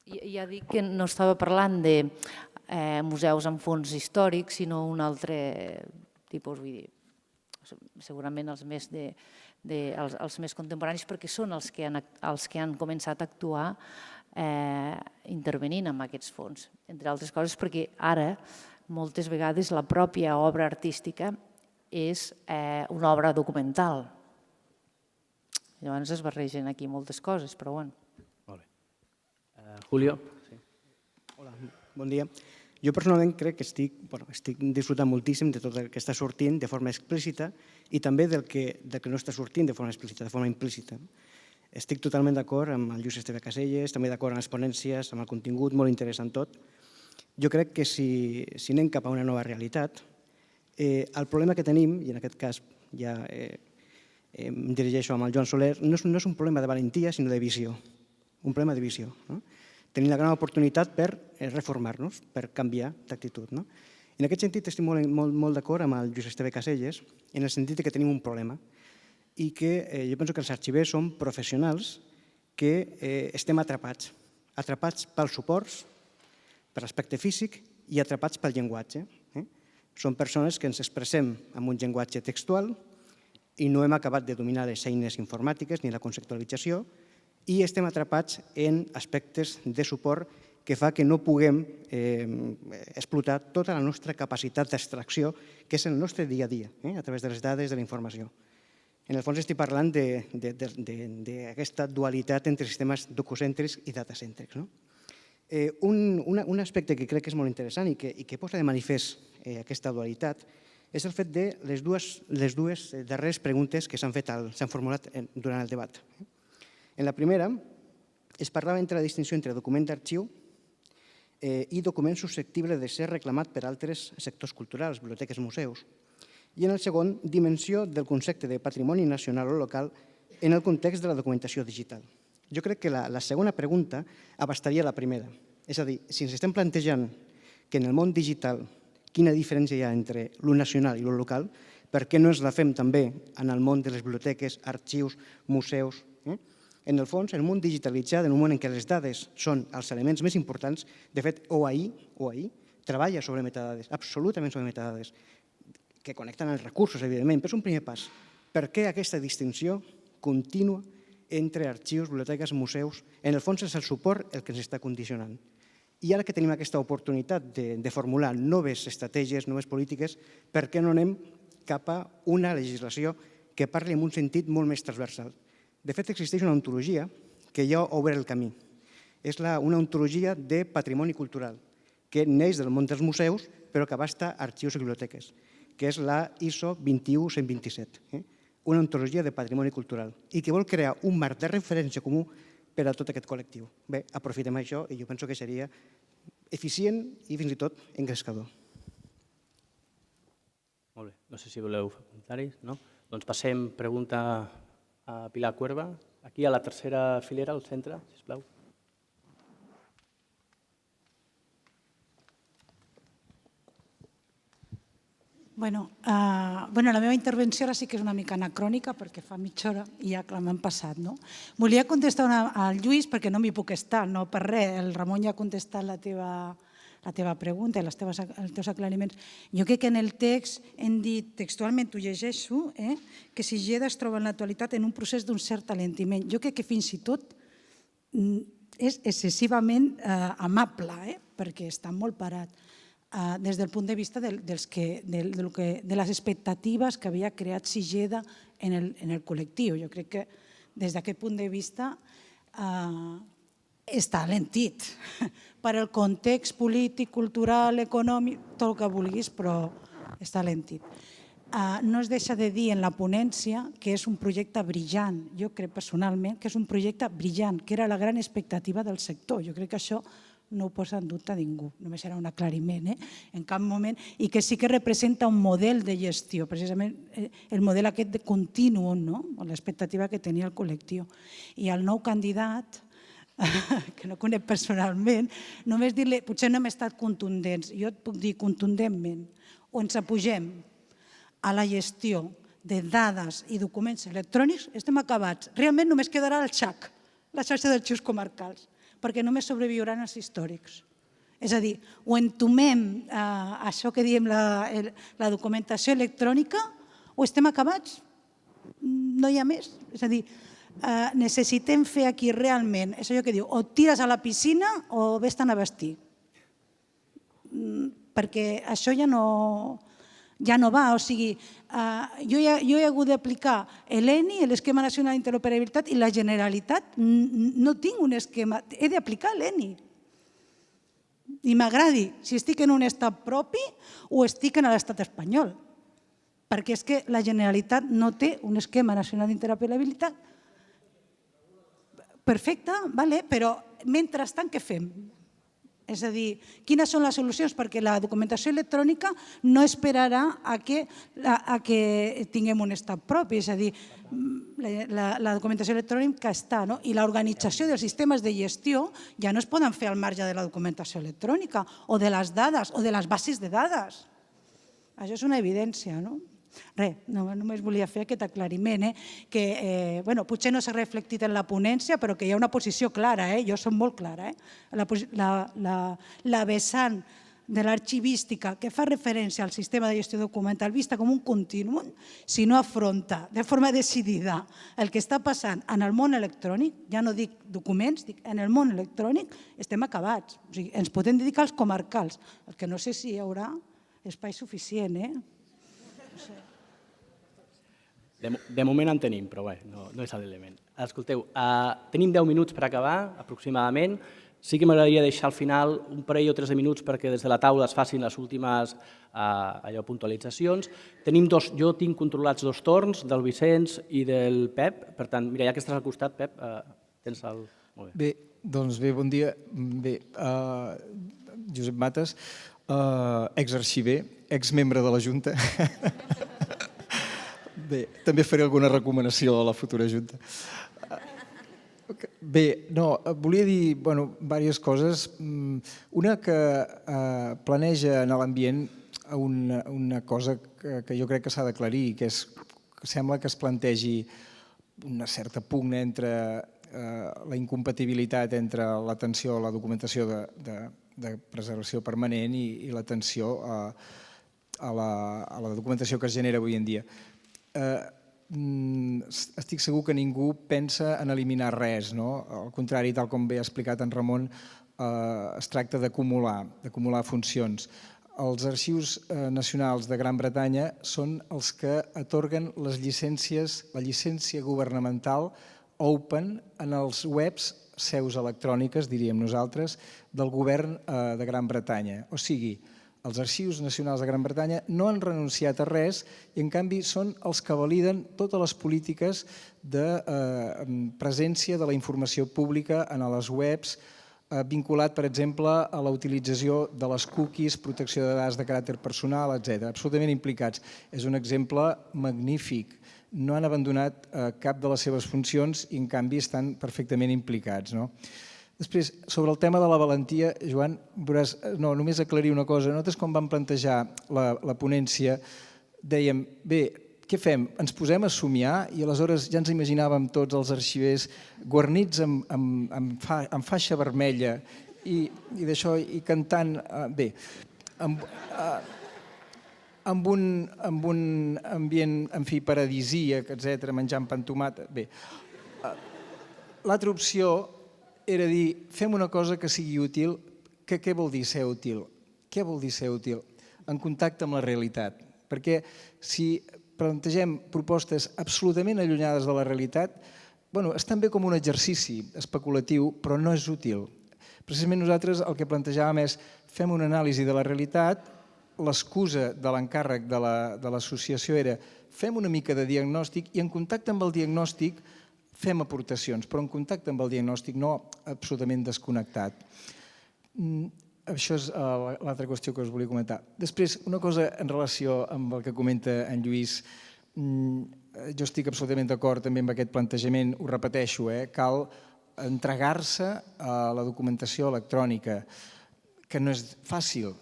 ja dic que no estava parlant de museus amb fons històrics, sinó un altre tipus, vull dir, segurament els més contemporanis, perquè són els que han començat a actuar intervenint amb aquests fons. Entre altres coses perquè ara, moltes vegades, la pròpia obra artística és una obra documental. Llavors es barregen aquí moltes coses, però bueno. Molt bé. Julio. Hola, bon dia. Jo personalment crec que estic disfrutant moltíssim de tot el que està sortint de forma explícita i també del que no està sortint de forma explícita, de forma implícita. Estic totalment d'acord amb el Lluís Esteve Caselles, també d'acord amb les ponències, amb el contingut, molt interessant tot. Jo crec que si anem cap a una nova realitat, el problema que tenim, i en aquest cas ja em dirigeixo amb el Joan Soler, no és un problema de valentia, sinó de visió. Un problema de visió. Tenim la gran oportunitat per reformar-nos, per canviar d'actitud. En aquest sentit estic molt d'acord amb el Lluís Esteve Caselles, en el sentit que tenim un problema i que jo penso que els arxivers són professionals que estem atrapats. Atrapats pels suports, per l'aspecte físic i atrapats pel llenguatge. Són persones que ens expressem amb un llenguatge textual i no hem acabat de dominar les eines informàtiques ni la conceptualització i estem atrapats en aspectes de suport que fa que no puguem explotar tota la nostra capacitat d'extracció, que és el nostre dia a dia, a través de les dades, de la informació. En el fons estic parlant d'aquesta dualitat entre sistemes dococèntrics i datacèntrics. Un aspecte que crec que és molt interessant i que posa de manifest aquesta dualitat és el fet de les dues darreres preguntes que s'han formulat durant el debat. En la primera es parlava entre la distinció entre document d'arxiu i document susceptible de ser reclamat per altres sectors culturals, biblioteques, museus. I en el segon, dimensió del concepte de patrimoni nacional o local en el context de la documentació digital. Jo crec que la segona pregunta abastaria la primera. És a dir, si ens estem plantejant que en el món digital quina diferència hi ha entre lo nacional i lo local, per què no ens la fem també en el món de les biblioteques, arxius, museus? En el fons, en un món digitalitzat, en un món en què les dades són els elements més importants, de fet, OAI treballa sobre metadades, absolutament sobre metadades, que connecten els recursos, evidentment, però és un primer pas. Per què aquesta distinció contínua entre arxius, biblioteques, museus? En el fons és el suport el que ens està condicionant. I ara que tenim aquesta oportunitat de formular noves estratègies, noves polítiques, per què no anem cap a una legislació que parli en un sentit molt més transversal? De fet, existeix una ontologia que ja obre el camí. És una ontologia de patrimoni cultural, que neix del món dels museus, però que abasta arxius i biblioteques, que és la ISO 21127, una ontologia de patrimoni cultural, i que vol crear un marc de referència comú per a tot aquest col·lectiu. Bé, aprofitem això i jo penso que seria eficient i fins i tot engrescador. Molt bé, no sé si voleu fer comentaris, no? Doncs passem pregunta a Pilar Cuerva, aquí a la tercera filera, al centre, sisplau. Bueno, la meva intervenció ara sí que és una mica anacrònica perquè fa mitja hora i ja m'han passat. Volia contestar al Lluís perquè no m'hi puc estar, no per res. El Ramon ja ha contestat la teva pregunta i els teus aclariments. Jo crec que en el text hem dit, textualment ho llegeixo, que Sigeda es troba en l'actualitat en un procés d'un cert alentiment. Jo crec que fins i tot és excessivament amable perquè està molt parat. Des del punt de vista de les expectatives que havia creat Sigeda en el col·lectiu. Jo crec que des d'aquest punt de vista està alentit per al context polític, cultural, econòmic, tot el que vulguis, però està alentit. No es deixa de dir en la ponència que és un projecte brillant. Jo crec personalment que és un projecte brillant, que era la gran expectativa del sector. Jo crec que això no ho posa en dubte ningú, només era un aclariment, en cap moment, i que sí que representa un model de gestió, precisament el model aquest de continuum, l'expectativa que tenia el col·lectiu. I al nou candidat, que no conec personalment, només dir-li, potser no hem estat contundents, jo et puc dir contundentment, o ens apugem a la gestió de dades i documents electrònics, estem acabats. Realment només quedarà el XAC, la xarxa d'arxius comarcals, perquè només sobreviuran els històrics. És a dir, o entomem això que diem la documentació electrònica o estem acabats, no hi ha més. És a dir, necessitem fer aquí realment, és allò que diu, o tires a la piscina o vés-te'n a vestir. Perquè això ja no va, o sigui, jo he hagut d'aplicar l'ENI, l'Esquema Nacional d'Interoperabilitat, i la Generalitat no tinc un esquema, he d'aplicar l'ENI. I m'agradi si estic en un estat propi o estic en l'estat espanyol, perquè és que la Generalitat no té un Esquema Nacional d'Interoperabilitat. Perfecte, però mentrestant què fem? És a dir, quines són les solucions? Perquè la documentació electrònica no esperarà a que tinguem un estat propi. És a dir, la documentació electrònica està, i l'organització dels sistemes de gestió ja no es poden fer al marge de la documentació electrònica o de les dades o de les bases de dades. Això és una evidència, no? Res, només volia fer aquest aclariment, que potser no s'ha reflectit en la ponència, però que hi ha una posició clara, jo soc molt clara. La vessant de l'arxivística que fa referència al sistema de gestió documental vista com un contínuum, si no afronta de forma decidida el que està passant en el món electrònic, ja no dic documents, dic en el món electrònic, estem acabats. O sigui, ens podem dedicar als comarcals, el que no sé si hi haurà espai suficient, De moment en tenim, però bé, no és l'element. Escolteu, tenim 10 minuts per acabar, aproximadament. Sí que m'agradaria deixar al final un parell o 3 minuts perquè des de la taula es facin les últimes puntualitzacions. Jo tinc controlats 2 torns, del Vicenç i del Pep. Per tant, mira, ja que estàs al costat, Pep, tens el... Bé, doncs bé, bon dia. Bé, Josep Mates, exarxiver, exmembre de la Junta. Bé, també faré alguna recomanació a la futura Junta. Bé, no, volia dir diverses coses. Una que planeja en l'ambient una cosa que jo crec que s'ha d'aclarir, que sembla que es plantegi una certa pugna entre la incompatibilitat entre l'atenció a la documentació de preservació permanent i l'atenció a la documentació que es genera avui en dia. Estic segur que ningú pensa en eliminar res, no? Al contrari, tal com bé ha explicat en Ramon, es tracta d'acumular funcions. Els arxius nacionals de Gran Bretanya són els que atorguen les llicències, la llicència governamental open en els webs seus electròniques, diríem nosaltres, del govern de Gran Bretanya. O sigui, els arxius nacionals de Gran Bretanya no han renunciat a res i, en canvi, són els que validen totes les polítiques de presència de la informació pública en les webs, vinculat, per exemple, a la utilització de les cookies, protecció de dades de caràcter personal, etc. Absolutament implicats. És un exemple magnífic. No han abandonat cap de les seves funcions i, en canvi, estan perfectament implicats. Després, sobre el tema de la valentia, Joan, veuràs, només aclarir una cosa. Nosaltres, quan vam plantejar la ponència, dèiem, bé, què fem? Ens posem a somiar i aleshores ja ens imaginàvem tots els arxivers guarnits amb faixa vermella i d'això, i cantant, bé, amb un ambient, en fi, paradisíac, etc., menjant pa amb tomata. Bé, l'altra opció era dir, fem una cosa que sigui útil. Què vol dir ser útil? Què vol dir ser útil? En contacte amb la realitat. Perquè si plantegem propostes absolutament allunyades de la realitat, és també com un exercici especulatiu, però no és útil. Precisament nosaltres el que plantejàvem és fem una anàlisi de la realitat, l'excusa de l'encàrrec de l'associació era fem una mica de diagnòstic i en contacte amb el diagnòstic fem aportacions, però en contacte amb el diagnòstic, no absolutament desconnectat. Això és l'altra qüestió que us volia comentar. Després, una cosa en relació amb el que comenta en Lluís. Jo estic absolutament d'acord també amb aquest plantejament, ho repeteixo, cal entregar-se a la documentació electrònica, que no és fàcil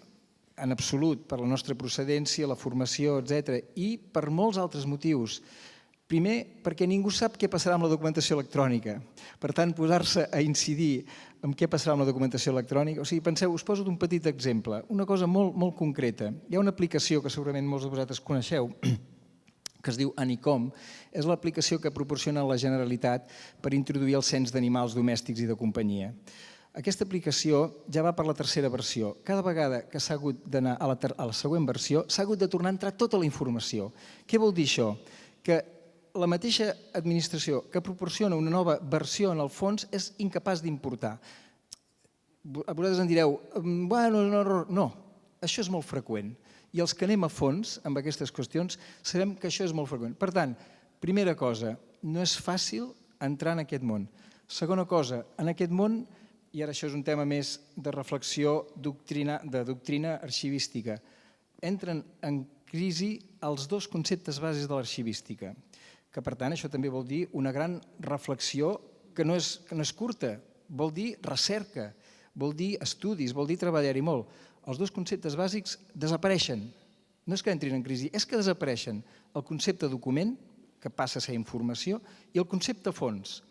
en absolut per la nostra procedència, la formació, etc. I per molts altres motius. Primer, perquè ningú sap què passarà amb la documentació electrònica. Per tant, posar-se a incidir en què passarà amb la documentació electrònica... O sigui, penseu, us poso un petit exemple, una cosa molt concreta. Hi ha una aplicació que segurament molts de vosaltres coneixeu, que es diu Anicom. És l'aplicació que proporciona la Generalitat per introduir el cens d'animals domèstics i de companyia. Aquesta aplicació ja va per la tercera versió. Cada vegada que s'ha hagut d'anar a la següent versió, s'ha hagut de tornar a entrar tota la informació. Què vol dir això? Que la mateixa administració que proporciona una nova versió en el fons és incapaç d'importar. Vosaltres em direu, no, això és molt freqüent. I els que anem a fons amb aquestes qüestions sabem que això és molt freqüent. Per tant, primera cosa, no és fàcil entrar en aquest món. Segona cosa, en aquest món, i ara això és un tema més de reflexió de doctrina arxivística, entren en crisi els 2 conceptes bases de l'arxivística, que per tant això també vol dir una gran reflexió que no és curta, vol dir recerca, vol dir estudis, vol dir treballar-hi molt. Els 2 conceptes bàsics desapareixen, no és que entrin en crisi, és que desapareixen el concepte document, que passa a ser informació, i el concepte fons.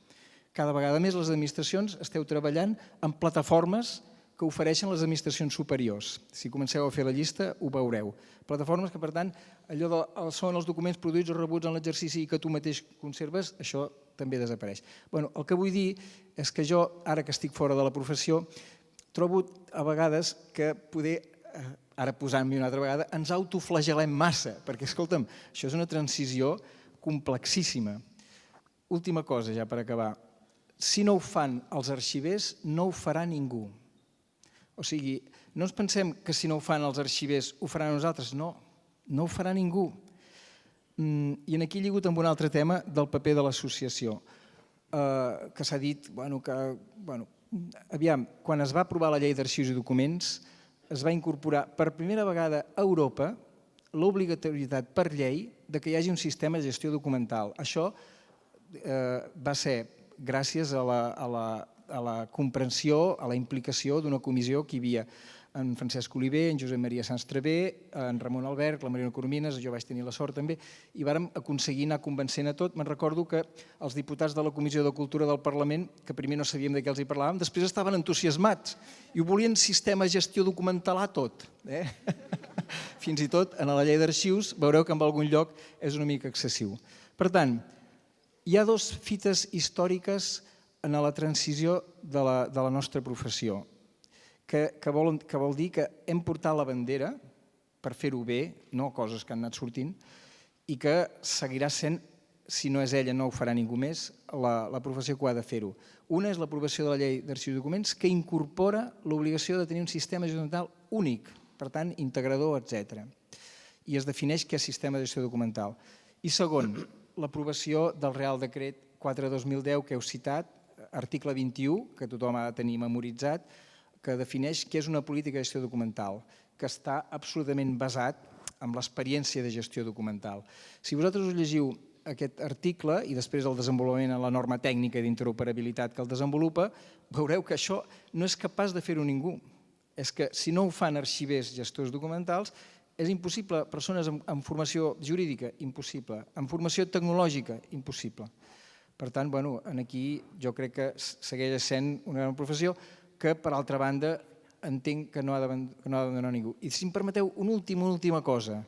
Cada vegada més les administracions esteu treballant en plataformes que ofereixen les administracions superiors. Si comenceu a fer la llista, ho veureu. Plataformes que, per tant, allò són els documents produïts o rebuts en l'exercici i que tu mateix conserves, això també desapareix. El que vull dir és que jo, ara que estic fora de la professió, trobo a vegades que poder, ara posant-m'hi una altra vegada, ens autoflagel·lem massa, perquè, escolta'm, això és una transició complexíssima. Última cosa, ja per acabar. Si no ho fan els arxivers, no ho farà ningú. O sigui, no ens pensem que si no ho fan els arxivers ho faran nosaltres. No, no ho farà ningú. I aquí lligut amb un altre tema del paper de l'associació, que s'ha dit que, aviam, quan es va aprovar la llei d'arxius i documents, es va incorporar per primera vegada a Europa l'obligatorietat per llei de que hi hagi un sistema de gestió documental. Això va ser gràcies a la comprensió, a la implicació d'una comissió que hi havia en Francesc Oliver, en Josep Maria Sans Travé, en Ramon Albert, la Mariona Coromines, jo vaig tenir la sort també, i vàrem aconseguir anar convencent a tot. Me'n recordo que els diputats de la Comissió de Cultura del Parlament, que primer no sabíem de què els hi parlàvem, després estaven entusiasmats i ho volien sistema de gestió documental tot. Fins i tot en la llei d'arxius veureu que en algun lloc és una mica excessiu. Per tant, hi ha dues fites històriques en la transició de la nostra professió, que vol dir que hem portat la bandera per fer-ho bé, no coses que han anat sortint, i que seguirà sent, si no és ella no ho farà ningú més, la professió que ha de fer-ho. Una és l'aprovació de la llei d'arxius i documents que incorpora l'obligació de tenir un sistema documental únic, per tant, integrador, etc. I es defineix què és sistema de gestió documental. I segon, l'aprovació del Real Decret 4/2010 que heu citat, article 21, que tothom ha de tenir memoritzat, que defineix què és una política de gestió documental, que està absolutament basat en l'experiència de gestió documental. Si vosaltres us llegiu aquest article i després el desenvolupament en la norma tècnica d'interoperabilitat que el desenvolupa, veureu que això no és capaç de fer-ho ningú. És que si no ho fan arxivers, gestors documentals, és impossible. Persones amb formació jurídica, impossible. Amb formació tecnològica, impossible. Per tant, aquí jo crec que segueix sent una gran professió que, per altra banda, entenc que no ha d'abandonar ningú. I si em permeteu una última cosa,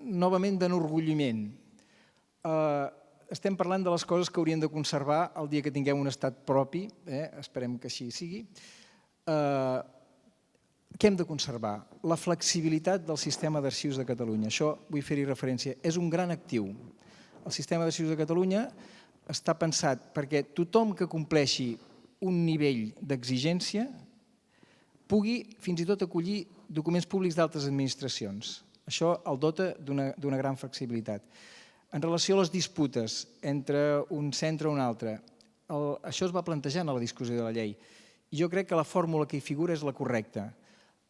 novament d'enorgulliment. Estem parlant de les coses que hauríem de conservar el dia que tinguem un estat propi, esperem que així sigui. Què hem de conservar? La flexibilitat del sistema d'arxius de Catalunya. Això vull fer-hi referència. És un gran actiu. El sistema d'arxius de Catalunya està pensat perquè tothom que compleixi un nivell d'exigència pugui fins i tot acollir documents públics d'altres administracions. Això el dota d'una gran flexibilitat. En relació a les disputes entre un centre i un altre, això es va plantejar en la discussió de la llei. I jo crec que la fórmula que hi figura és la correcta.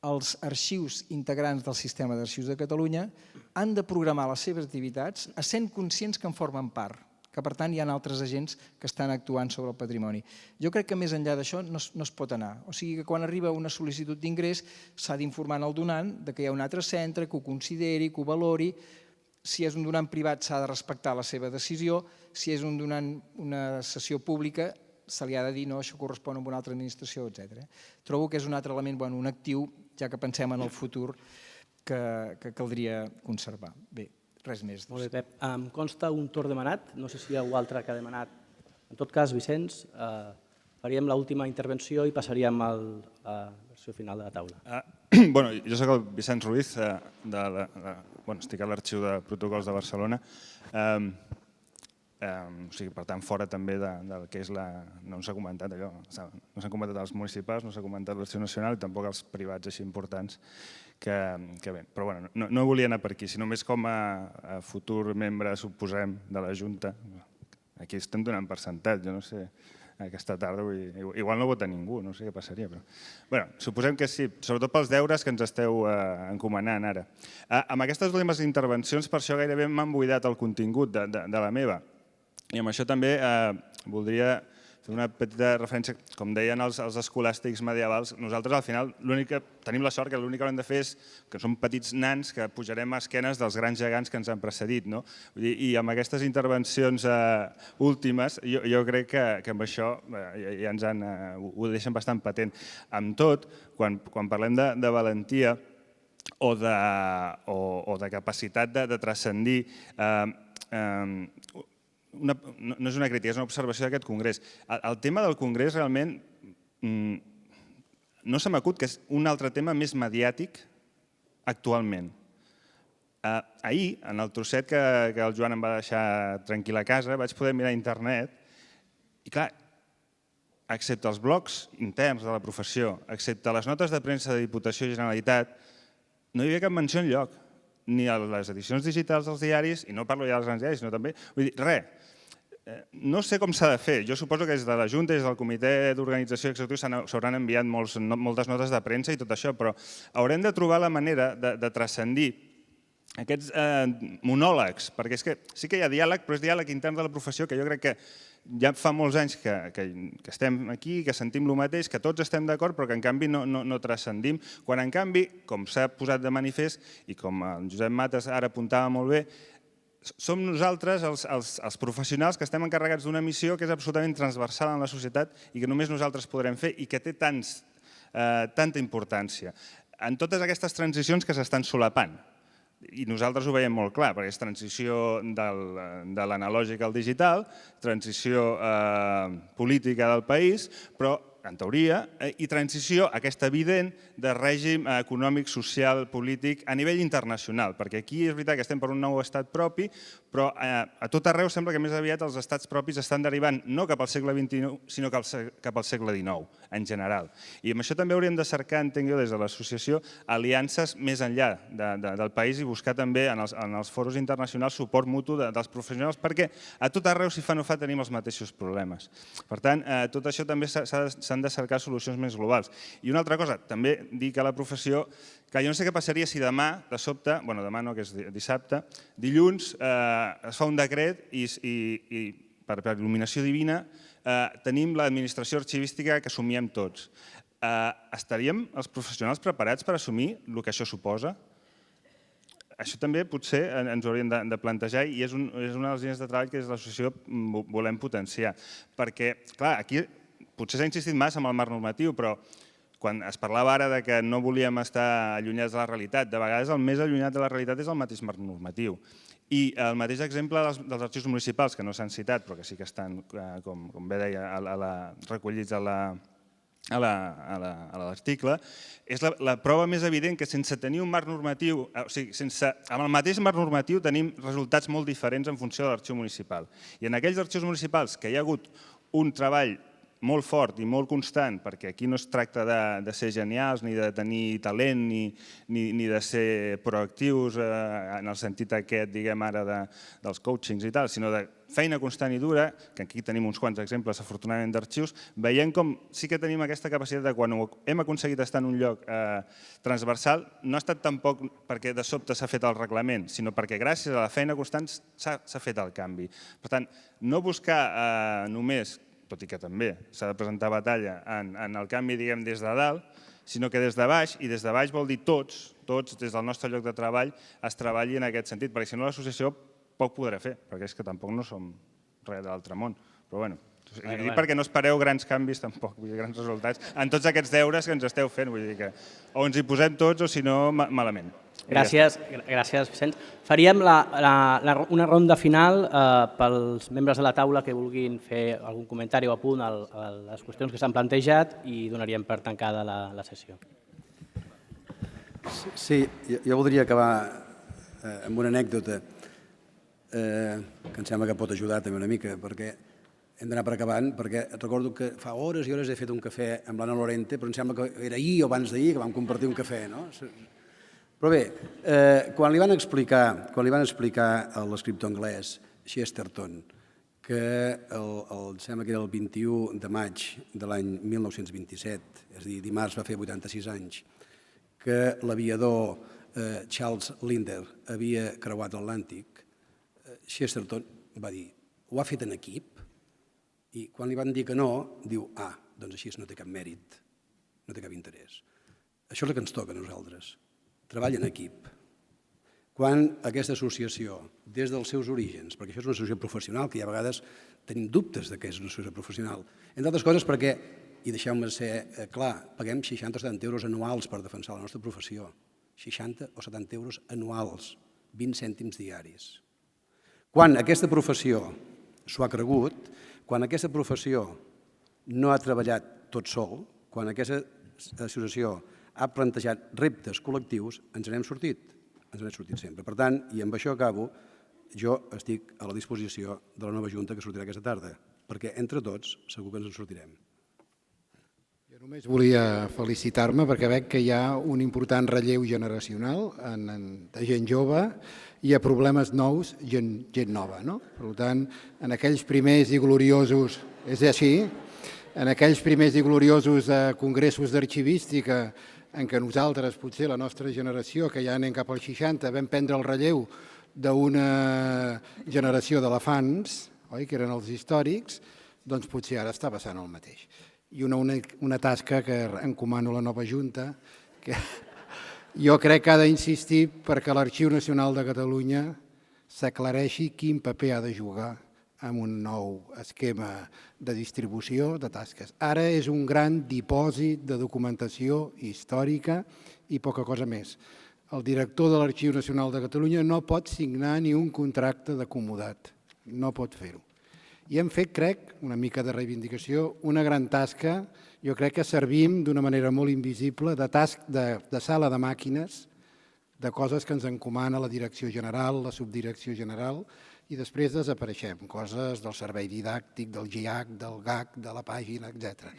Els arxius integrants del sistema d'arxius de Catalunya han de programar les seves activitats essent conscients que en formen part, que per tant hi ha altres agents que estan actuant sobre el patrimoni. Jo crec que més enllà d'això no es pot anar. O sigui que quan arriba una sol·licitud d'ingrés s'ha d'informar al donant que hi ha un altre centre que ho consideri, que ho valori. Si és un donant privat s'ha de respectar la seva decisió. Si és un donant una sessió pública se li ha de dir no, això correspon a una altra administració, etc. Trobo que és un altre element, un actiu, ja que pensem en el futur, que caldria conservar. Bé, res més. Molt bé, Pep. Em consta un torn demanat, no sé si hi ha algú altre que ha demanat. En tot cas, Vicenç, faríem l'última intervenció i passaríem a la versió final de la taula. Jo soc el Vicenç Ruiz, estic a l'Arxiu de Protocols de Barcelona. Per tant, fora també del que és la... No s'ha comentat allò, no s'han comentat els municipals, no s'ha comentat l'Arxiu Nacional i tampoc els privats així importants que bé. Però no volia anar per aquí, sinó més com a futur membre, suposem, de la Junta. Aquí estem donant per sentat, jo no sé, aquesta tarda, igual no vota ningú, no sé què passaria, però... Bé, suposem que sí, sobretot pels deures que ens esteu encomanant ara. Amb aquestes últimes intervencions, per això gairebé m'han buidat el contingut de la meva. I amb això també voldria fer una petita referència, com deien els escolàstics medievals, nosaltres al final tenim la sort que l'únic que haurem de fer és que som petits nans que pujarem a esquenes dels grans gegants que ens han precedit. I amb aquestes intervencions últimes jo crec que amb això ja ho deixen bastant patent. Amb tot, quan parlem de valentia o de capacitat de transcendir, no és una crítica, és una observació d'aquest congrés. El tema del congrés realment no se m'acut que és un altre tema més mediàtic actualment. Ahir, en el trosset que el Joan em va deixar tranquil a casa, vaig poder mirar a internet i, clar, excepte els blogs interns de la professió, excepte les notes de premsa de Diputació i Generalitat, no hi havia cap menció enlloc, ni a les edicions digitals dels diaris, i no parlo ja dels grans diaris, sinó també... Vull dir, res. No sé com s'ha de fer. Jo suposo que des de la Junta, des del Comitè d'Organització Executiu s'hauran enviat moltes notes de premsa i tot això, però haurem de trobar la manera de transcendir aquests monòlegs, perquè és que sí que hi ha diàleg, però és diàleg intern de la professió que jo crec que ja fa molts anys que estem aquí, que sentim el mateix, que tots estem d'acord, però que en canvi no transcendim, quan en canvi, com s'ha posat de manifest i com el Josep Mates ara apuntava molt bé, som nosaltres els professionals que estem encarregats d'una missió que és absolutament transversal en la societat i que només nosaltres podrem fer i que té tanta importància. En totes aquestes transicions que s'estan solapant, i nosaltres ho veiem molt clar, perquè és transició de l'analògic al digital, transició política del país, però en teoria, i transició aquesta evident de règim econòmic, social, polític a nivell internacional, perquè aquí és veritat que estem per un nou estat propi, però a tot arreu sembla que més aviat els estats propis estan derivant no cap al segle XXI, sinó cap al segle XIX, en general. I amb això també hauríem de cercar, entenc jo, des de l'associació, aliances més enllà del país i buscar també en els foros internacionals suport mutu dels professionals, perquè a tot arreu, si fa no fa, tenim els mateixos problemes. Per tant, tot això també s'han de cercar solucions més globals. I una altra cosa, també dir que la professió, que jo no sé què passaria si demà, de sobte, bueno, demà no, que és dissabte, dilluns es fa un decret i per il·luminació divina tenim l'administració arxivística que assumíem tots. Estaríem els professionals preparats per assumir el que això suposa? Això també potser ens ho hauríem de plantejar i és una de les línies de treball que des de l'associació volem potenciar. Perquè, clar, aquí potser s'ha insistit massa amb el marc normatiu, però quan es parlava ara que no volíem estar allunyats de la realitat, de vegades el més allunyat de la realitat és el mateix marc normatiu. I el mateix exemple dels arxius municipals, que no s'han citat, però que sí que estan, com bé deia, recollits a l'article, és la prova més evident que sense tenir un marc normatiu, o sigui, amb el mateix marc normatiu tenim resultats molt diferents en funció de l'arxiu municipal. I en aquells arxius municipals que hi ha hagut un treball molt fort i molt constant, perquè aquí no es tracta de ser genials, ni de tenir talent, ni de ser proactius en el sentit aquest, diguem ara, dels coachings i tal, sinó de feina constant i dura, que aquí tenim uns quants exemples, afortunadament, d'arxius, veiem com sí que tenim aquesta capacitat de quan hem aconseguit estar en un lloc transversal, no ha estat tampoc perquè de sobte s'ha fet el reglament, sinó perquè gràcies a la feina constant s'ha fet el canvi. Per tant, no buscar només, tot i que també s'ha de presentar batalla en el canvi, diguem, des de dalt, sinó que des de baix, i des de baix vol dir tots, des del nostre lloc de treball, es treballi en aquest sentit, perquè si no l'associació poc podrà fer, perquè és que tampoc no som res de l'altre món. Però bueno, dic perquè no espereu grans canvis tampoc, grans resultats, en tots aquests deures que ens esteu fent, vull dir que o ens hi posem tots o si no, malament. Gràcies, Vicenç. Faríem una ronda final pels membres de la taula que vulguin fer algun comentari o apunt a les qüestions que s'han plantejat i donaríem per tancada la sessió. Sí, jo voldria acabar amb una anècdota que em sembla que pot ajudar també una mica, perquè hem d'anar per acabant, perquè recordo que fa hores i hores he fet un cafè amb l'Anna Lorente, però em sembla que era ahir o abans d'ahir que vam compartir un cafè, no? Però bé, quan li van explicar a l'escriptor anglès Chesterton que sembla que era el 21 de maig de l'any 1927, és a dir, dimarts va fer 86 anys, que l'aviador Charles Linder havia creuat l'Atlàntic, Chesterton va dir, ho ha fet en equip? I quan li van dir que no, diu, doncs així no té cap mèrit, no té cap interès. Això és el que ens toca a nosaltres, treball en equip. Quan aquesta associació, des dels seus orígens, perquè això és una associació professional, que ja a vegades tenim dubtes que és una associació professional, entre altres coses perquè, i deixeu-me ser clar, paguem 60 o 70 euros anuals per defensar la nostra professió. 60 o 70 euros anuals, 20 cèntims diaris. Quan aquesta professió s'ho ha cregut, quan aquesta professió no ha treballat tot sol, quan aquesta associació ha plantejat reptes col·lectius, ens n'hem sortit sempre. Per tant, i amb això acabo, jo estic a la disposició de la nova Junta que sortirà aquesta tarda, perquè entre tots segur que ens en sortirem. Jo només volia felicitar-me perquè veig que hi ha un important relleu generacional de gent jove i a problemes nous gent nova. Per tant, en aquells primers i gloriosos, és així, en aquells primers i gloriosos congressos d'arxivística en què nosaltres, potser la nostra generació, que ja anem cap als 60, vam prendre el relleu d'una generació d'elefants, que eren els històrics, doncs potser ara està passant el mateix. I una tasca que encomano a la nova Junta, que jo crec que ha d'insistir perquè l'Arxiu Nacional de Catalunya s'aclareixi quin paper ha de jugar amb un nou esquema de distribució de tasques. Ara és un gran dipòsit de documentació històrica i poca cosa més. El director de l'Arxiu Nacional de Catalunya no pot signar ni un contracte d'acomodat, no pot fer-ho. I hem fet, crec, una mica de reivindicació, una gran tasca, jo crec que servim d'una manera molt invisible de sala de màquines, de coses que ens encomana la direcció general, la subdirecció general, i després desapareixem, coses del servei didàctic, del GIAC, del GAC, de la pàgina, etc.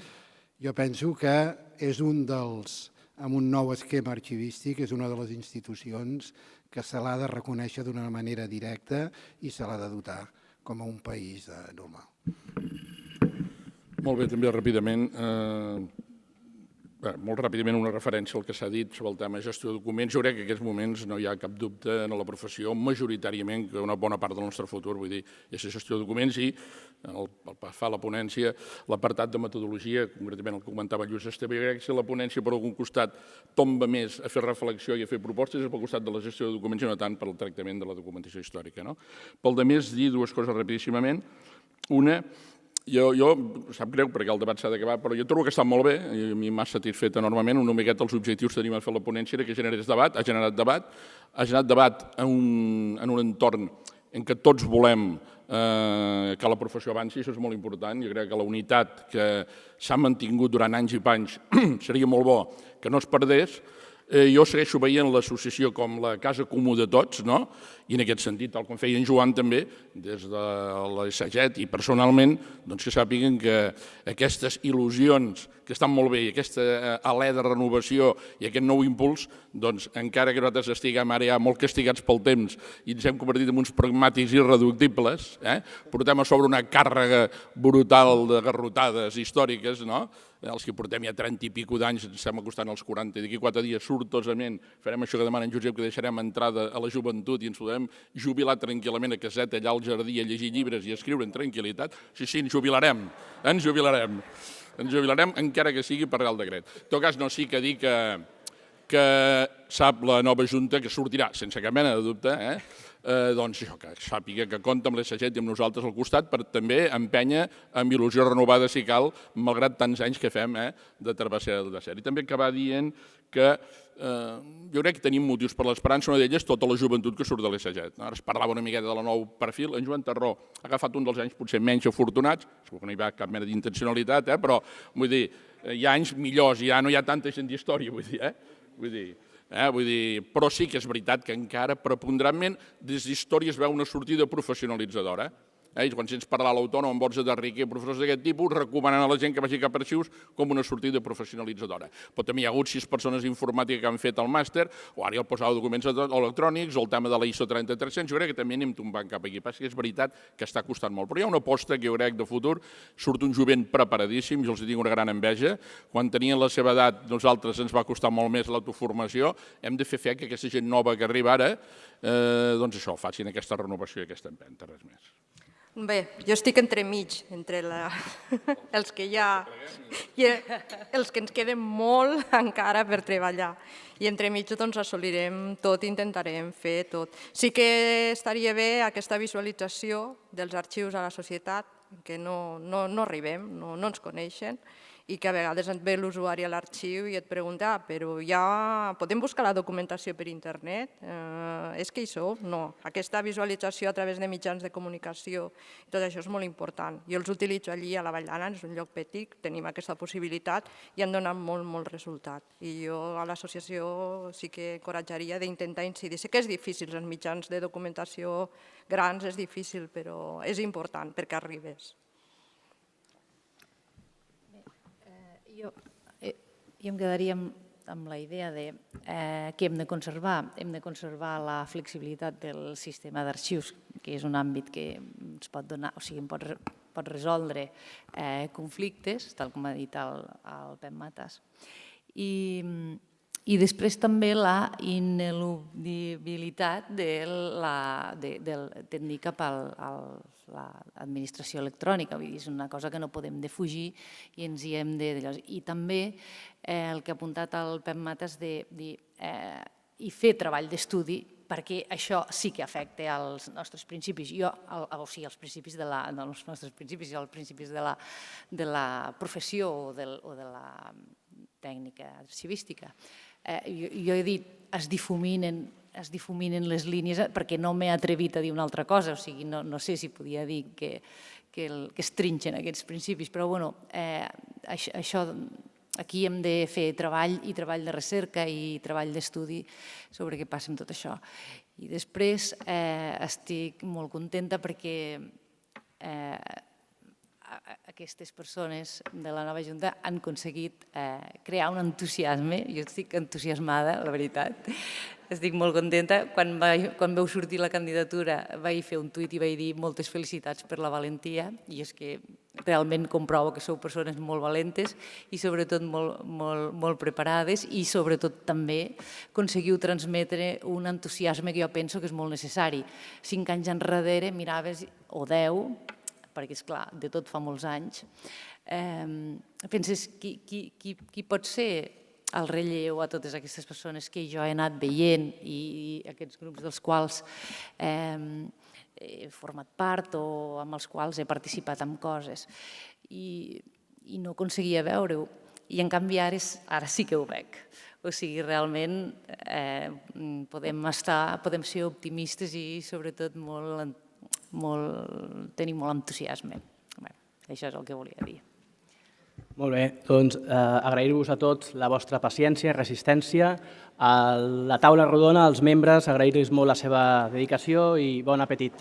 Jo penso que és amb un nou esquema arxivístic, és una de les institucions que se l'ha de reconèixer d'una manera directa i se l'ha de dotar com a un país normal. Molt bé, també ràpidament, una referència al que s'ha dit sobre el tema de gestió de documents. Jo crec que en aquests moments no hi ha cap dubte en la professió, majoritàriament, que una bona part del nostre futur, vull dir, és la gestió de documents i, pel que fa a la ponència, l'apartat de metodologia, concretament el que comentava Lluís Esteve, jo crec que si la ponència per algun costat tomba més a fer reflexió i a fer propostes és pel costat de la gestió de documents i no tant pel tractament de la documentació històrica. Pel de més, dir dues coses rapidíssimament. Una, jo, sap greu perquè el debat s'ha d'acabar, però jo trobo que està molt bé, i a mi m'ha satisfet enormement, una miqueta els objectius que tenim a fer la ponència era que generés debat, ha generat debat en un entorn en què tots volem que la professió avanci, això és molt important, jo crec que la unitat que s'ha mantingut durant anys i panys seria molt bo que no es perdés. Jo segueixo veient l'associació com la casa comú de tots, i en aquest sentit, tal com feia en Joan també, des de l'ESAGET i personalment, que sàpiguen que aquestes il·lusions que estan molt bé i aquesta alè de renovació i aquest nou impuls, encara que nosaltres estiguem ara ja molt castigats pel temps i ens hem convertit en uns pragmàtics irreductibles, portem a sobre una càrrega brutal de garrotades històriques, els que portem ja 30 i pico d'anys, ens estem acostant als 40, i d'aquí 4 dies sortosament farem això que demana en Josep, que deixarem entrada a la joventut i ens podem jubilar tranquil·lament a caseta, allà al jardí, a llegir llibres i a escriure en tranquil·litat. Sí, ens jubilarem, encara que sigui per Real Decret. En tot cas, no sí que dir que sap la nova Junta que sortirà, sense cap mena de dubte, doncs això, que sàpiga que compta amb l'ESAGET i amb nosaltres al costat per també empènyer amb il·lusió renovada si cal, malgrat tants anys que fem de travessera del desert. I també acabar dient que jo crec que tenim motius per l'esperança, una d'elles tota la joventut que surt de l'ESAGET. Ara es parlava una miqueta del nou perfil, en Joan Tarró ha agafat un dels anys potser menys afortunats, segur que no hi va cap mena d'intencionalitat, però vull dir, hi ha anys millors, ja no hi ha tanta gent d'història, vull dir, però sí que és veritat que encara preponderantment des d'història es veu una sortida professionalitzadora. Quan sents parlar a l'Autònom amb Borja de Riquer, professors d'aquest tipus, recomanant a la gent que vagi cap a arxius com una sortida professionalitzadora. Però també hi ha hagut 6 persones d'informàtica que han fet el màster, o ara hi ha el posar documents electrònics, o el tema de la ISO 30300, jo crec que també anem tombant cap aquí. Passa que és veritat que està costant molt. Però hi ha una aposta que jo crec de futur, surt un jovent preparadíssim, jo els tinc una gran enveja. Quan tenien la seva edat, nosaltres ens va costar molt més l'autoformació, hem de fer que aquesta gent nova que arriba ara, doncs això, facin aquesta renovació i aquesta empenta, res més. Bé, jo estic entremig, entre els que hi ha i els que ens queden molt encara per treballar. I entremig doncs assolirem tot, intentarem fer tot. Sí que estaria bé aquesta visualització dels arxius a la societat, que no arribem, no ens coneixen, i que a vegades et ve l'usuari a l'arxiu i et pregunta però ja podem buscar la documentació per internet? És que hi sou? No. Aquesta visualització a través de mitjans de comunicació, tot això és molt important. Jo els utilitzo allí a la Vall d'Aran, és un lloc petit, tenim aquesta possibilitat i han donat molt resultat. I jo a l'associació sí que encoratjaria d'intentar incidir. Sé que és difícil, els mitjans de documentació grans és difícil, però és important perquè arribes. Jo em quedaria amb la idea de què hem de conservar. Hem de conservar la flexibilitat del sistema d'arxius, que és un àmbit que ens pot donar, o sigui, pot resoldre conflictes, tal com ha dit el Pep Matas. I després també la ineludibilitat tendir cap a l'administració electrònica. És una cosa que no podem defugir i ens hi hem de... I també el que ha apuntat el Pep Matas de dir i fer treball d'estudi perquè això sí que afecta als nostres principis, o sigui, als principis dels nostres principis i als principis de la professió o de la tècnica arxivística. Jo he dit, es difuminen les línies perquè no m'he atrevit a dir una altra cosa, o sigui, no sé si podia dir que es trinxen aquests principis, però bueno, aquí hem de fer treball de recerca i treball d'estudi sobre què passa amb tot això. I després estic molt contenta perquè aquestes persones de la nova Junta han aconseguit crear un entusiasme. Jo estic entusiasmada, la veritat. Estic molt contenta. Quan vau sortir la candidatura vaig fer un tuit i vaig dir moltes felicitats per la valentia, i és que realment comprovo que sou persones molt valentes i sobretot molt preparades, i sobretot també aconseguiu transmetre un entusiasme que jo penso que és molt necessari. 5 anys enrere miraves, o 10, perquè, esclar, de tot fa molts anys, penses qui pot ser el relleu a totes aquestes persones que jo he anat veient i aquests grups dels quals he format part o amb els quals he participat en coses. I no aconseguia veure-ho. I en canvi ara sí que ho veig. O sigui, realment podem ser optimistes i sobretot tenir molt entusiasme. Això és el que volia dir. Molt bé, doncs agrair-vos a tots la vostra paciència i resistència. A la taula rodona, als membres, agrair-los molt la seva dedicació i bon apetit.